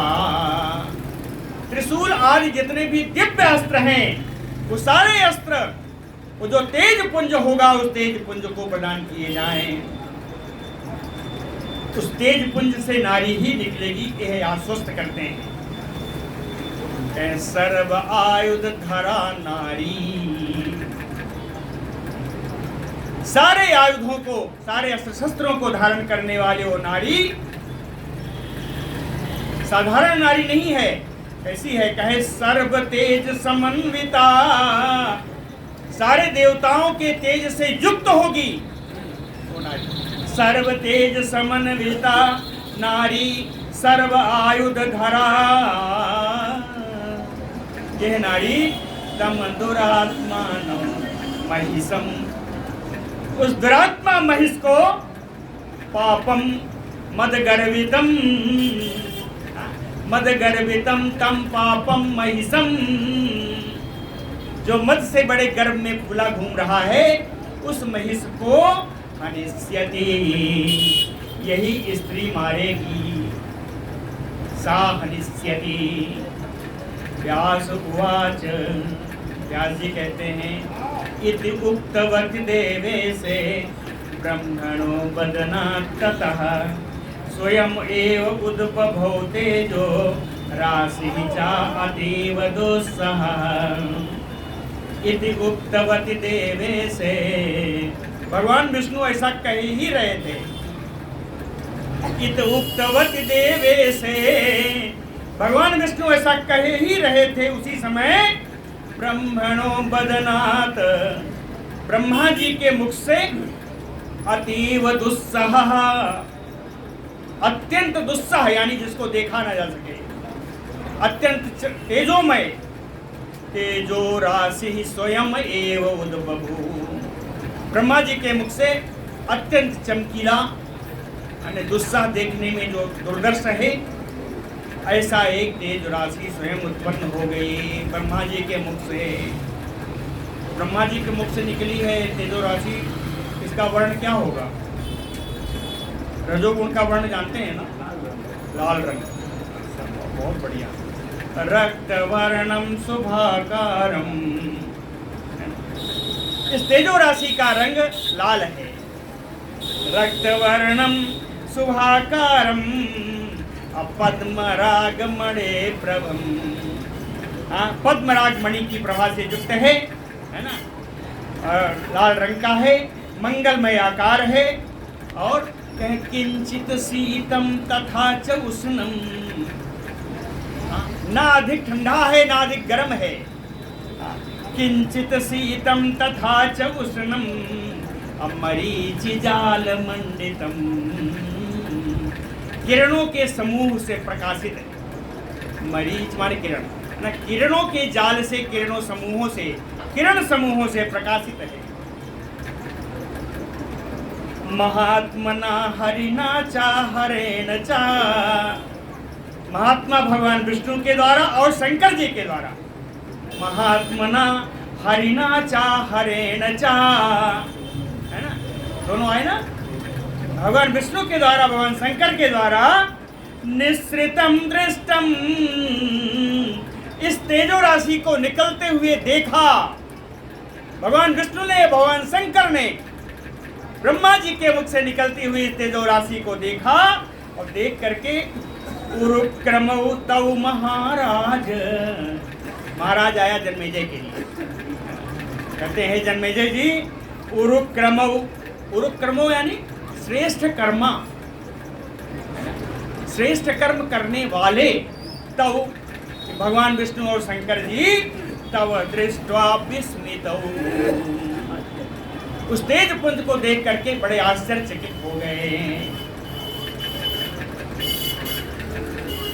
त्रिशूल आदि जितने भी दिव्य अस्त्र हैं, वो सारे अस्त्र वो जो तेज पुंज होगा उस तेज पुंज को प्रदान किए जाएं। उस तेज पुंज से नारी ही निकलेगी, यह आश्वस्त करते हैं। सर्व आयुध धरा नारी, सारे आयुधों को, सारे अस्त्र शस्त्रों को धारण करने वाले वो नारी साधारण नारी नहीं है। कैसी है? कहे सर्व तेज समन्विता, सारे देवताओं के तेज से युक्त होगी वो नारी। सर्व तेज समन्विता नारी सर्व आयुध धरा, यह नारी तम दुरात्मानं महिषम, उस दुरात्मा महिष को पापम मदगर्वितम, मदगर्वितम तम पापम महिषम, जो मद से बड़े गर्भ में फूला घूम रहा है, उस महिष को हनिष्यति, यही स्त्री मारेगी। सा हनिष्यति। व्यास उवाच, व्यास जी कहते हैं इति उक्तवति देवेशे ब्रह्मणो वदनात् ततः स्वयं एव उद्बभौ तेजो राशिः च अतीव दुस्सह। इति उक्तवति देवेशे, भगवान विष्णु ऐसा कह ही रहे थे। इति उक्तवति देवेशे, भगवान विष्णु ऐसा कह ही रहे थे उसी समय। ब्रह्मणो वदनात्, ब्रह्मा जी के मुख से अतीव दुस्सह, अत्यंत दुस्सह यानी जिसको देखा ना जा सके, अत्यंत तेजोमय, तेजो राशि स्वयं एव उद्बभू, ब्रह्मा जी के मुख से अत्यंत चमकीला यानी दुस्सह देखने में जो दुर्दर्श है, ऐसा एक तेज राशि स्वयं उत्पन्न हो गई ब्रह्मा जी के मुख से। ब्रह्मा जी के मुख से निकली है तेजो राशि, इसका वर्ण क्या होगा? रजोगुण का वर्ण जानते हैं ना, लाल रंग। बहुत बढ़िया। रक्त वर्णम शुभाकारम, इस तेजो राशि का रंग लाल है। रक्त वर्णम शुभाकारम पद्मराग मणि प्रभम, पद्मराग मणि की प्रभा से युक्त है ना, और लाल रंग का है, मंगलमय आकार है, और किंचित शीतम तथा च उष्णम, ना अधिक ठंडा है ना अधिक गर्म है। किंचित शीतम तथा च उष्णम अमरीचि जाल मंडितम। किरणों के समूह से प्रकाशित है। मरीच माने किरण ना, किरणों के जाल से, किरणों समूहों से, किरण समूहों से प्रकाशित है। महात्मना हरिना चा हरेण चा। महात्मा भगवान विष्णु के द्वारा और शंकर जी के द्वारा। महात्मना हरिना चा हरेण चा, है ना, दोनों आए ना। भगवान विष्णु के द्वारा, भगवान शंकर के द्वारा निसृतम दृष्टम, इस तेजो राशि को निकलते हुए देखा। भगवान विष्णु ने, भगवान शंकर ने ब्रह्मा जी के मुख से निकलती हुई इस तेजो राशि को देखा और देख करके उरुक्रमौ तौ महाराज, महाराज आया जन्मेजय के लिए। कहते हैं जन्मेजय जी उरुक्रमौ, उरुक्रमौ यानी श्रेष्ठ कर्मा, श्रेष्ठ कर्म करने वाले। तौ भगवान विष्णु और शंकर जी तव दृष्ट्वा विस्मितौ, उस तेज पुंज को देख करके बड़े आश्चर्यचकित हो गए।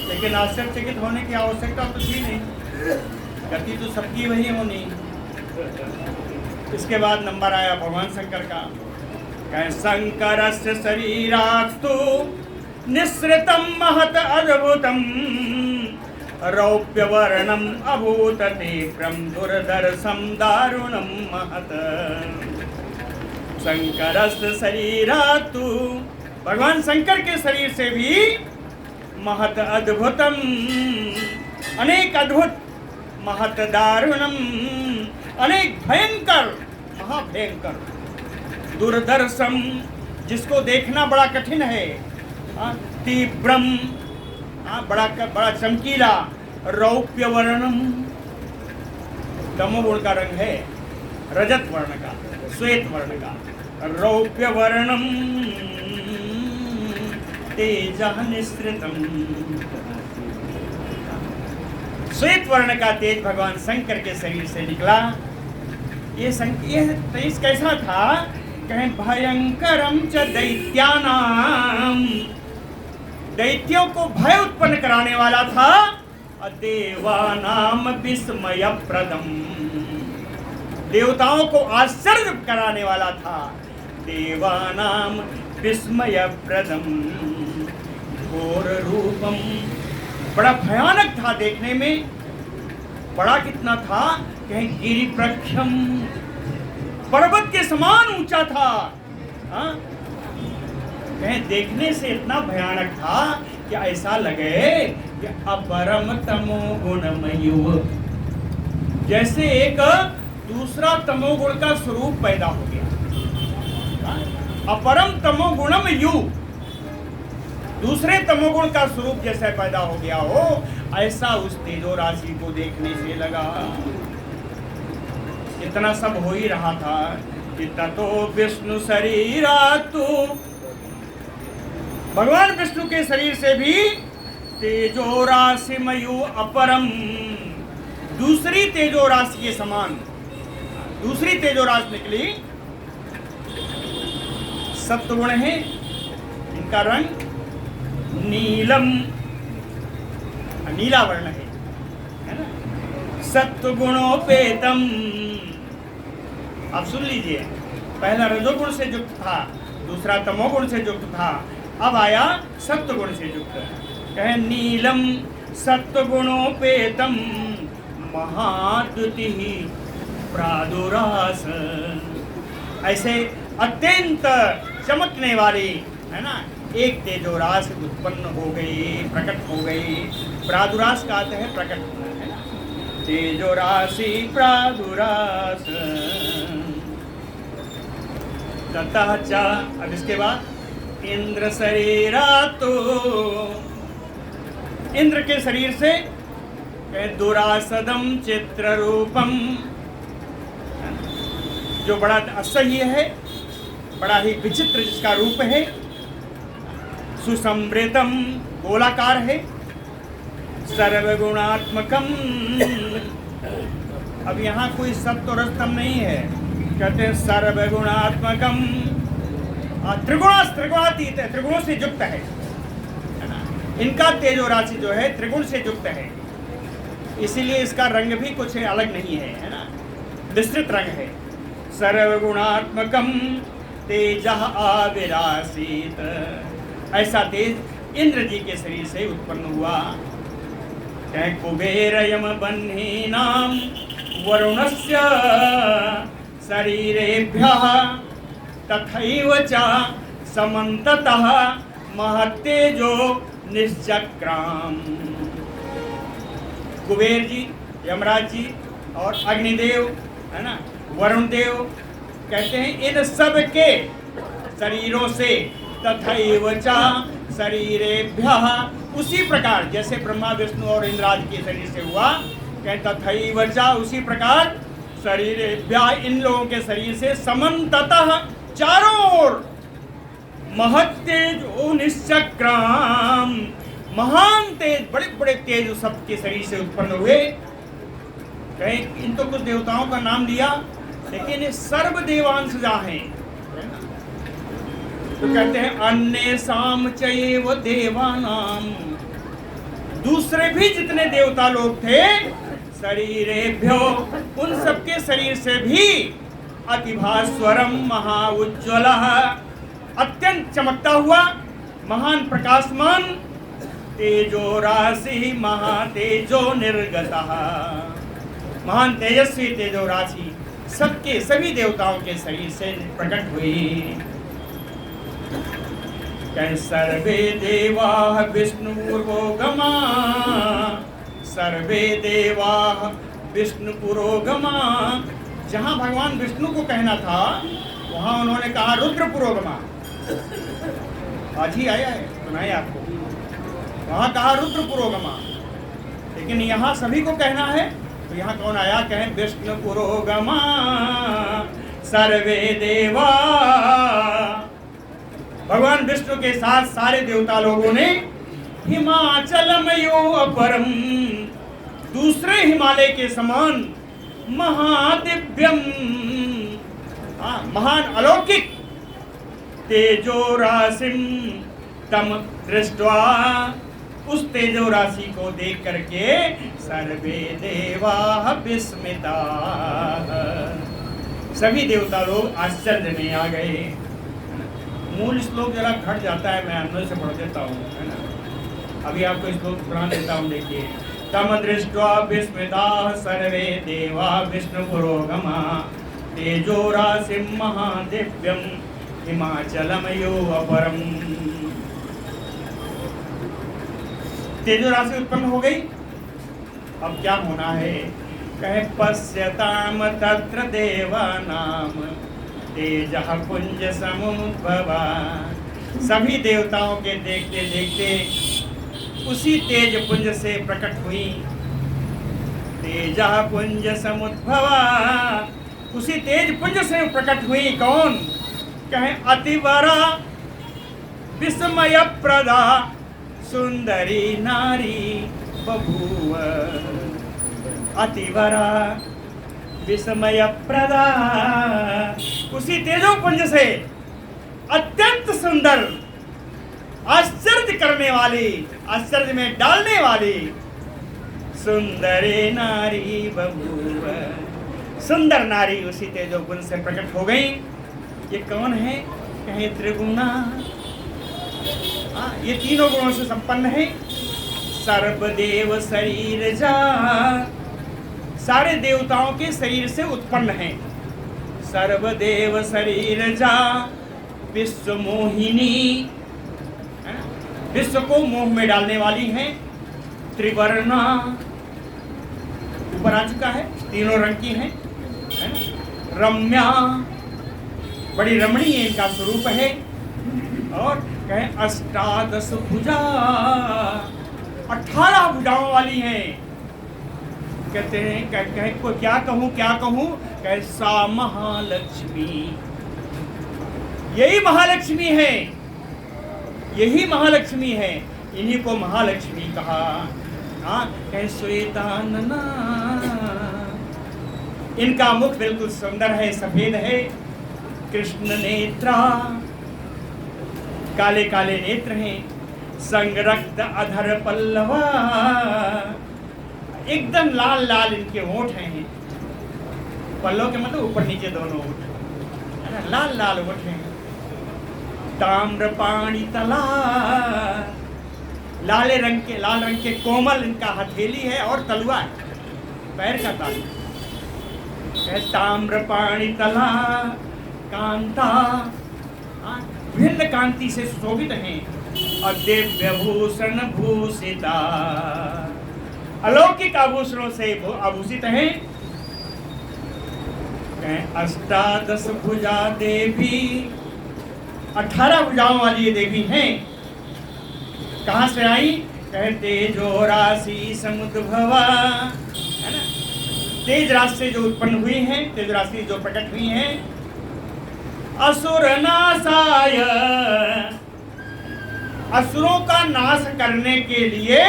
लेकिन आश्चर्यचकित होने की आवश्यकता तो थी नहीं, गति तो सबकी वही होनी। इसके बाद नंबर आया भगवान शंकर का। शंकरस्य शरीरास्तु निसृतं महत अद्भुतं रौप्यवर्णम अभूत तीव्रं दुर्धर्षं दारुणं महत। शंकरस्य शरीरास्तु, भगवान शंकर के शरीर से भी महत अद्भुतम, अनेक अद्भुत, महत दारुणम, अनेक भयंकर, महाभयंकर, दुर्दर्शम, जिसको देखना बड़ा कठिन है, तीव्रम, बड़ा चमकीला, रौप्य वर्णम, तमोगुण का रंग है, रजत वर्ण का, श्वेत वर्ण का, रौप्य वर्णम तेजः निसृतम। श्वेत वर्ण का तेज भगवान शंकर के शरीर से निकला। ये तेज कैसा था? कहें भयंकरम च दैत्यानाम, दैत्यों को भय उत्पन्न कराने वाला था। देवानाम विस्मय प्रदम, देवताओं को आश्चर्य कराने वाला था। देवानाम विस्मय प्रदम घोर रूपम, बड़ा भयानक था देखने में। बड़ा कितना था? कहें गिरि प्रख्यम, पर्वत के समान ऊंचा था। कहें देखने से इतना भयानक था कि ऐसा लगे कि अपरम तमोगुणमयो, जैसे एक दूसरा तमोगुण का स्वरूप पैदा हो गया। अपरम तमोगुणम यु, दूसरे तमोगुण का स्वरूप जैसे पैदा हो गया हो, ऐसा उस तेजो राशि को देखने से लगा। इतना सब हो ही रहा था कि ततो विष्णु शरीरातु, भगवान विष्णु के शरीर से भी तेजो राशि मयु अपरम, दूसरी तेजो राशि के समान दूसरी तेजो राशि निकली। सत्वगुण है, इनका रंग नीलम, नीला वर्ण है ना। सत्वगुणोपेतम, आप सुन लीजिए, पहला रजोगुण से युक्त था, दूसरा तमोगुण से युक्त था, अब आया सत्वगुण से युक्त। कहे नीलम सत्वगुणोपेतम महाद्युति प्रादुरास, ऐसे अत्यंत चमकने वाली, है ना, एक तेजो राशि उत्पन्न हो गई, प्रकट हो गई। प्रादुरास का अर्थ है प्रकट होना, है ना। तेजो राशि प्रादुरास ततः च, अब इसके बाद इंद्र शरीरातो, इंद्र के शरीर से दुरासदम चित्र रूपम, जो बड़ा असह्य है, बड़ा ही विचित्र जिसका रूप है। सुसंवृतम, गोलाकार है। सर्वगुणात्मकम। अब यहाँ कोई सत्व रस्तम नहीं है, कहते हैं सर्वगुणात्मकम। त्रिगुणातीत है, त्रिगुणों से युक्त है ना। इनका तेजो राशि जो है त्रिगुण से युक्त है, इसीलिए इसका रंग भी कुछ अलग नहीं है ना, विस्तृत रंग है। सर्वगुणात्मकम तेज आविरासित, ऐसा तेज इंद्र जी के शरीर से उत्पन्न हुआ। कुबेर यम बन्हीनाम वरुणस्य शरीरेभ्यः तथैव च समन्ततः महत्तेजो निश्चक्राम। कुबेर जी, यमराज जी और अग्निदेव है ना, वरुण देव, कहते हैं इन सब के शरीरों से तथैव च शरीरेभ्यः, उसी प्रकार जैसे ब्रह्मा विष्णु और इंद्राज के शरीर से हुआ, कहते तथैव च उसी प्रकार शरीरेभ्यः इन लोगों के शरीर से समन्ततः चारों ओर महत्तेजो निश्चक्राम, महान तेज, बड़े बड़े तेज सबके शरीर से उत्पन्न हुए। कहीं इन तो कुछ देवताओं का नाम दिया, लेकिन ये सर्व देवांशजा हैं। तो कहते हैं अन्य साम चैव देवानाम, दूसरे भी जितने देवता लोग थे शरीरेभ्यो, उन सबके शरीर से भी अतिभास्वरम महाउज्ज्वल, अत्यंत चमकता हुआ महान प्रकाशमान तेजो राशि महातेजो निर्गतः, महान तेजस्वी तेजो राशि सबके सभी देवताओं के शरीर से प्रकट हुई। सर्वे देवाः विष्णुपुरोगमा, सर्वे देवाः विष्णुपुरोगमा। जहाँ भगवान विष्णु को कहना था वहाँ उन्होंने कहा रुद्र पुरोगमा। आज ही आया है, सुनाए आपको, वहाँ कहा रुद्र पुरोगमा, लेकिन यहाँ सभी को कहना है तो यहाँ कौन आया, कहें विष्णु पुरोगमा सर्वे देवा। भगवान विष्णु के साथ सारे देवता लोगों ने हिमाचलमयो अपरम, दूसरे हिमालय के समान महादिव्यम, महान अलौकिक तेजो राशिम तम दृष्ट्वा, उस तेजो राशि को देख करके सर्वे देवा विस्मिता, सभी देवता लोग आश्चर्य में आ गए। मूल श्लोक जरा घट जाता है, मैं अंदर से पढ़ देता हूँ, है ना। अभी आपको श्लोक सुना देता हूँ, देखिए। तम दृष्ट्वा विस्मिताः सर्वे देवा विष्णु पुरोगमा तेजो राशिं महादिव्यं हिमाचलमयो अपरम। तेजो राशि उत्पन्न हो गई, अब क्या होना है, कहे पश्यताम तत्र देवानाम तेजः पुंज समुद्भवा। सभी देवताओं के देखते देखते उसी तेज पुंज से प्रकट हुई। तेजः पुंज समुद्भवा, उसी तेज पुंज से प्रकट हुई कौन, कहे अतिवरा विस्मय प्रदा सुंदरी नारी बभूव। अतिवरा विस्मय प्रदा, उसी तेजो पुंज से अत्यंत सुंदर, आश्चर्य करने वाली, आश्चर्य में डालने वाली सुंदरी नारी बभूव। सुंदर नारी उसी तेजो पुंज से प्रकट हो गई। ये कौन है, कहे त्रिगुणा। ये तीनों गुणों से संपन्न है। सर्वदेव शरीर जा, सारे देवताओं के शरीर से उत्पन्न है। सर्वदेव शरीर जा विश्व मोहिनी, विश्व को मोह में डालने वाली है। त्रिवर्णा, ऊपर आ चुका है, तीनों रंग की है ना। रम्या, बड़ी रमणीय इनका स्वरूप है। और कहे अष्टादश भुजा, 18 भुजाओं वाली है। कहते हैं कहे को क्या कहूँ क्या कहूँ, कहे सा महालक्ष्मी, यही महालक्ष्मी है, यही महालक्ष्मी है। इन्हीं को महालक्ष्मी कहा। हाँ, कहे श्वेतानना, इनका मुख बिल्कुल सुंदर है, सफेद है। कृष्ण नेत्रा, काले काले नेत्र हैं। संगरक्त अधर पल्लवा, एकदम लाल लाल इनके होंठ हैं। पल्लव के मतलब ऊपर नीचे दोनों होंठ, लाल लाल होंठ हैं। ताम्र पाणी तला, लाल रंग के कोमल इनका हथेली है और तलवा है, पैर का तालु। ताम्र पाणी तला कांता, भिन्न कांति से सुशोभित हैं। दिव्य भूषण भूषिता, अलौकिक आभूषणों से आभूषित हैं। अष्टादश भुजा देवी, 18 भुजाओं वाली ये देवी हैं। कहाँ से आई? कहते जो राशि समुद्भवा, है ना, तेज राशि से जो उत्पन्न हुई हैं, तेज राशि जो प्रकट हुई हैं। असुर नाशाय, असुरों का नाश करने के लिए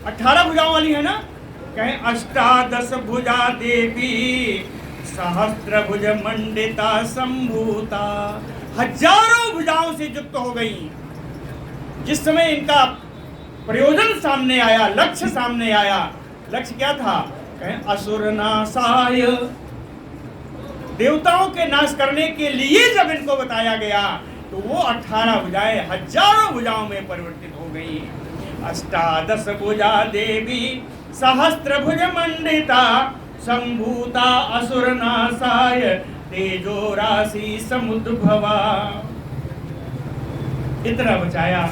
18 भुजाओं वाली है ना। कहें अष्टादश भुजा देवी सहस्त्र भुज मंडिता संभूता, हजारों भुजाओं से युक्त हो गई। जिस समय इनका प्रयोजन सामने आया, लक्ष्य सामने आया, लक्ष्य क्या था? कहें असुर नाशाय, देवताओं के नाश करने के लिए जब इनको बताया गया तो वो 18 भुजाएं हजारों भुजाओं में परिवर्तित हो गई। अष्टादश भुजा देवी सहस्त्र भुज मंडिता संभूता असुर नाशाय तेजो राशि समुद्भवा। इतना बचाया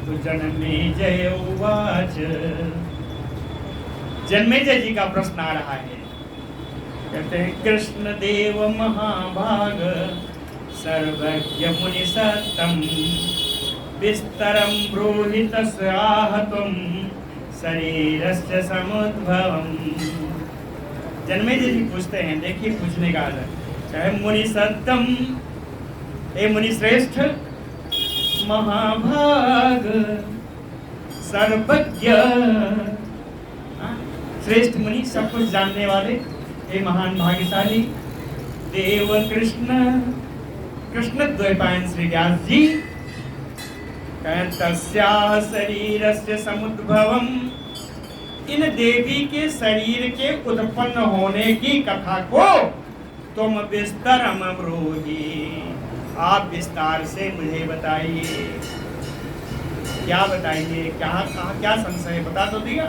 तो जन्मेजय उवाच, जन्मेजय जी का प्रश्न आ रहा है। कहते हैं कृष्ण देव महाभाग सर्वज्ञ मुनि सत्तम विस्तरम ब्रूहि तस्याहतुम शरीरस्य समुद्भवम। जन्मेजय जी पूछते हैं, देखिए पूछने का आदर, चाहे मुनि सत्तम, हे मुनि श्रेष्ठ, महाभाग सर्वज्ञ, श्रेष्ठ मुनि, सब कुछ जानने वाले, हे महान भाग्यशाली देव कृष्ण द्वैपायन श्री व्यास जी, तस्याः शरीरस्य समुद्भवम, इन देवी के शरीर के उत्पन्न होने की कथा को तुम विस्तरम ब्रूहि, आप विस्तार से मुझे बताइए। क्या बताइए? क्या संशय है? बता तो दिया।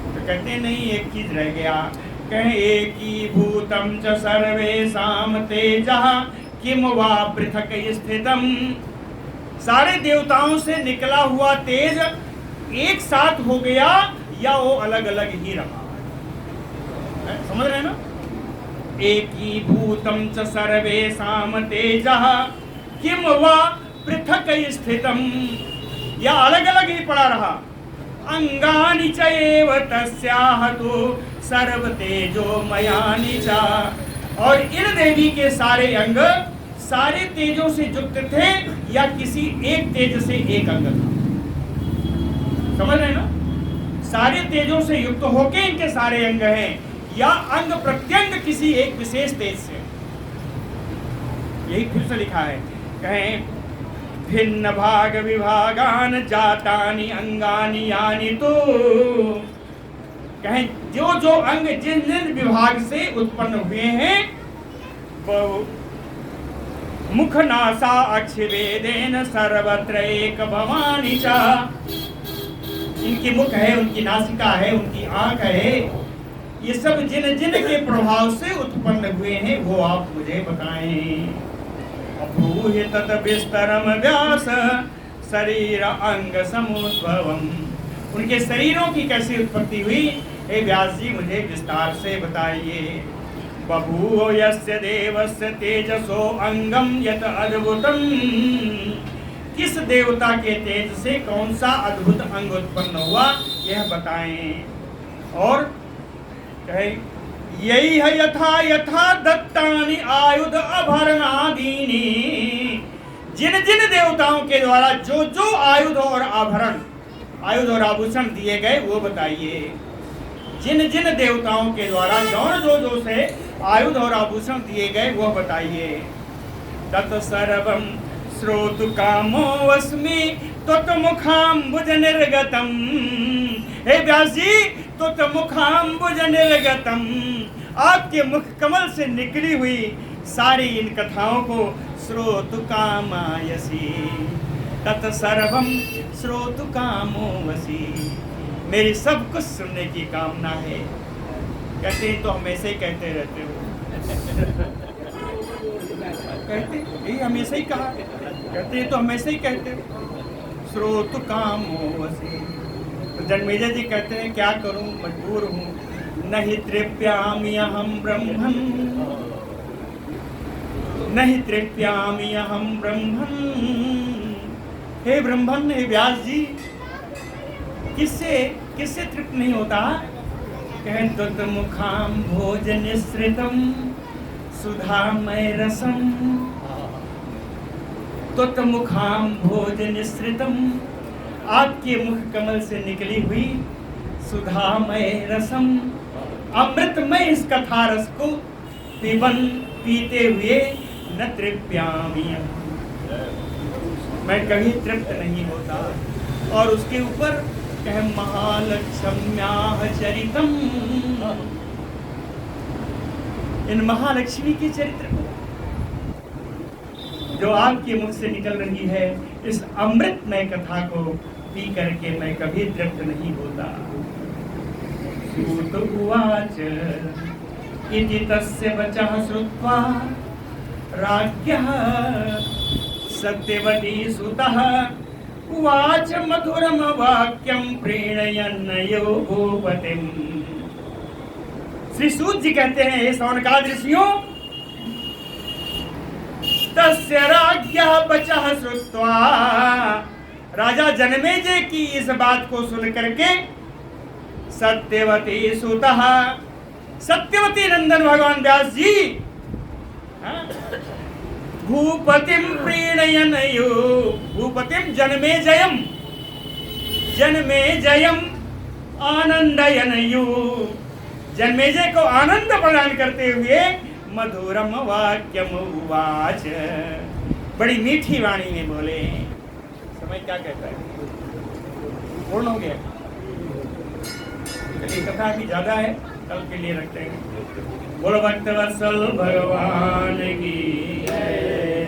तो कहते नहीं, एक चीज रह गया। कहे एकीभूतं च सर्वेषां तेजः किम वा पृथक स्थितम्, सारे देवताओं से निकला हुआ तेज एक साथ हो गया या वो अलग अलग ही रहा? समझ रहे ना? एकीभूतं च सर्वेषां तेजः किम वा पृथक स्थितम्, या अलग अलग ही पड़ा रहा। अंगानि च एव तस्याः तु सर्व तेजोमयानि च, और इन देवी के सारे अंग सारे तेजों से युक्त थे या किसी एक तेज से एक अंग था? समझ रहे ना? सारे तेजों से युक्त होके इनके सारे अंग हैं या अंग प्रत्यंग किसी एक विशेष तेज से? यही फिर से लिखा है। कहें भिन्न भाग विभागान जातानि अंगानि यानि तो, कहें जो जो अंग जिन जिन विभाग से उत्पन्न हुए हैं, वो मुख नासा अक्षिवेदेन सर्वत्र एक भवानी चा, इनकी मुख है, उनकी नासिका है, उनकी आंख है, ये सब जिन जिन के प्रभाव से उत्पन्न हुए हैं वो आप मुझे बताएं। अभूहि तत विस्तरम व्यास शरीर अंग समुद्भवम, उनके शरीरों की कैसी उत्पत्ति हुई, हे व्यास जी मुझे विस्तार से बताइए। बभूव यस्य देवस्य तेजसो अंगम यत अद्भुतम, किस देवता के तेज से कौन सा अद्भुत अंग उत्पन्न हुआ यह बताएं। और कहे यही है यथा यथा दत्तानि आयुध आभरणादीनि, जिन जिन देवताओं के द्वारा जो जो आयुध और आभरण आयुध और आभूषण दिए गए वो बताइए। जिन जिन देवताओं के द्वारा जो से आयुध और आभूषण दिए गए वो बताइए। तत् सर्वं श्रोतु कामो अस्मि त्वत् मुखाम्बुज निर्गतम। हे व्यास जी, त्वत् मुखाम्बुज निर्गतम, आपके मुख कमल से निकली हुई सारी इन कथाओं को श्रोतु कामायसी। तत् सर्वं श्रोतु कामो वसी, मेरी सब कुछ सुनने की कामना है। कहते तो हमेशा ही कहते रहते हो, कहते यही हमेशा ही कहा, कहते तो हमेशा ही कहते हो श्रोतु कामो वसी। तो जन्मेजय जी कहते हैं क्या करूं, मजबूर हूं। नहीं तृप्यामि अहम ब्रह्मन्, नहीं तृप्यामि अहम ब्रह्मन्। हे ब्रह्मन्, हे व्यास जी, किससे तृप्त नहीं होता? कहें त्वत् मुखाम भोजन निःसृतम सुधामय रसम। त्वत् मुखाम भोजन निःसृतम, आपके मुख कमल से निकली हुई सुधामय रसम, अमृतमय इस कथा रस को पीते हुए न तृप्यामि, मैं कभी तृप्त नहीं होता। और उसके ऊपर कह महालक्ष्म्याः चरितम, इन महालक्ष्मी के चरित्र को जो आपके मुख से निकल रही है, इस अमृतमय कथा को पी करके मैं कभी तृप्त नहीं होता। सूत उवाच इति तस्य वचः श्रुत्वा राज्ञः सत्यवती सुतः उवाच मधुरम वाक्यम प्रीणयन् यो भूपतिम्। श्री सूत जी कहते हैं, हे सौनकादि ऋषियों, तस्य राज्ञः वचः श्रुत्वा, राजा जनमेजय की इस बात को सुन करके सत्यवती सुतः, सत्यवती नंदन भगवान व्यास जी भूपतिम प्रीणयन् यो, भूपतिम जन्मेजयम, जन्मेजयम आनंदयन् यो, जन्मेजय को आनंद प्रदान करते हुए मधुरम वाक्यम उवाच, बड़ी मीठी वाणी में बोले। समय क्या कहता है? पूर्ण हो गया? कथा भी ज्यादा है, कल के लिए रखते हैं। बोलो भक्तवत्सल भगवान की जय।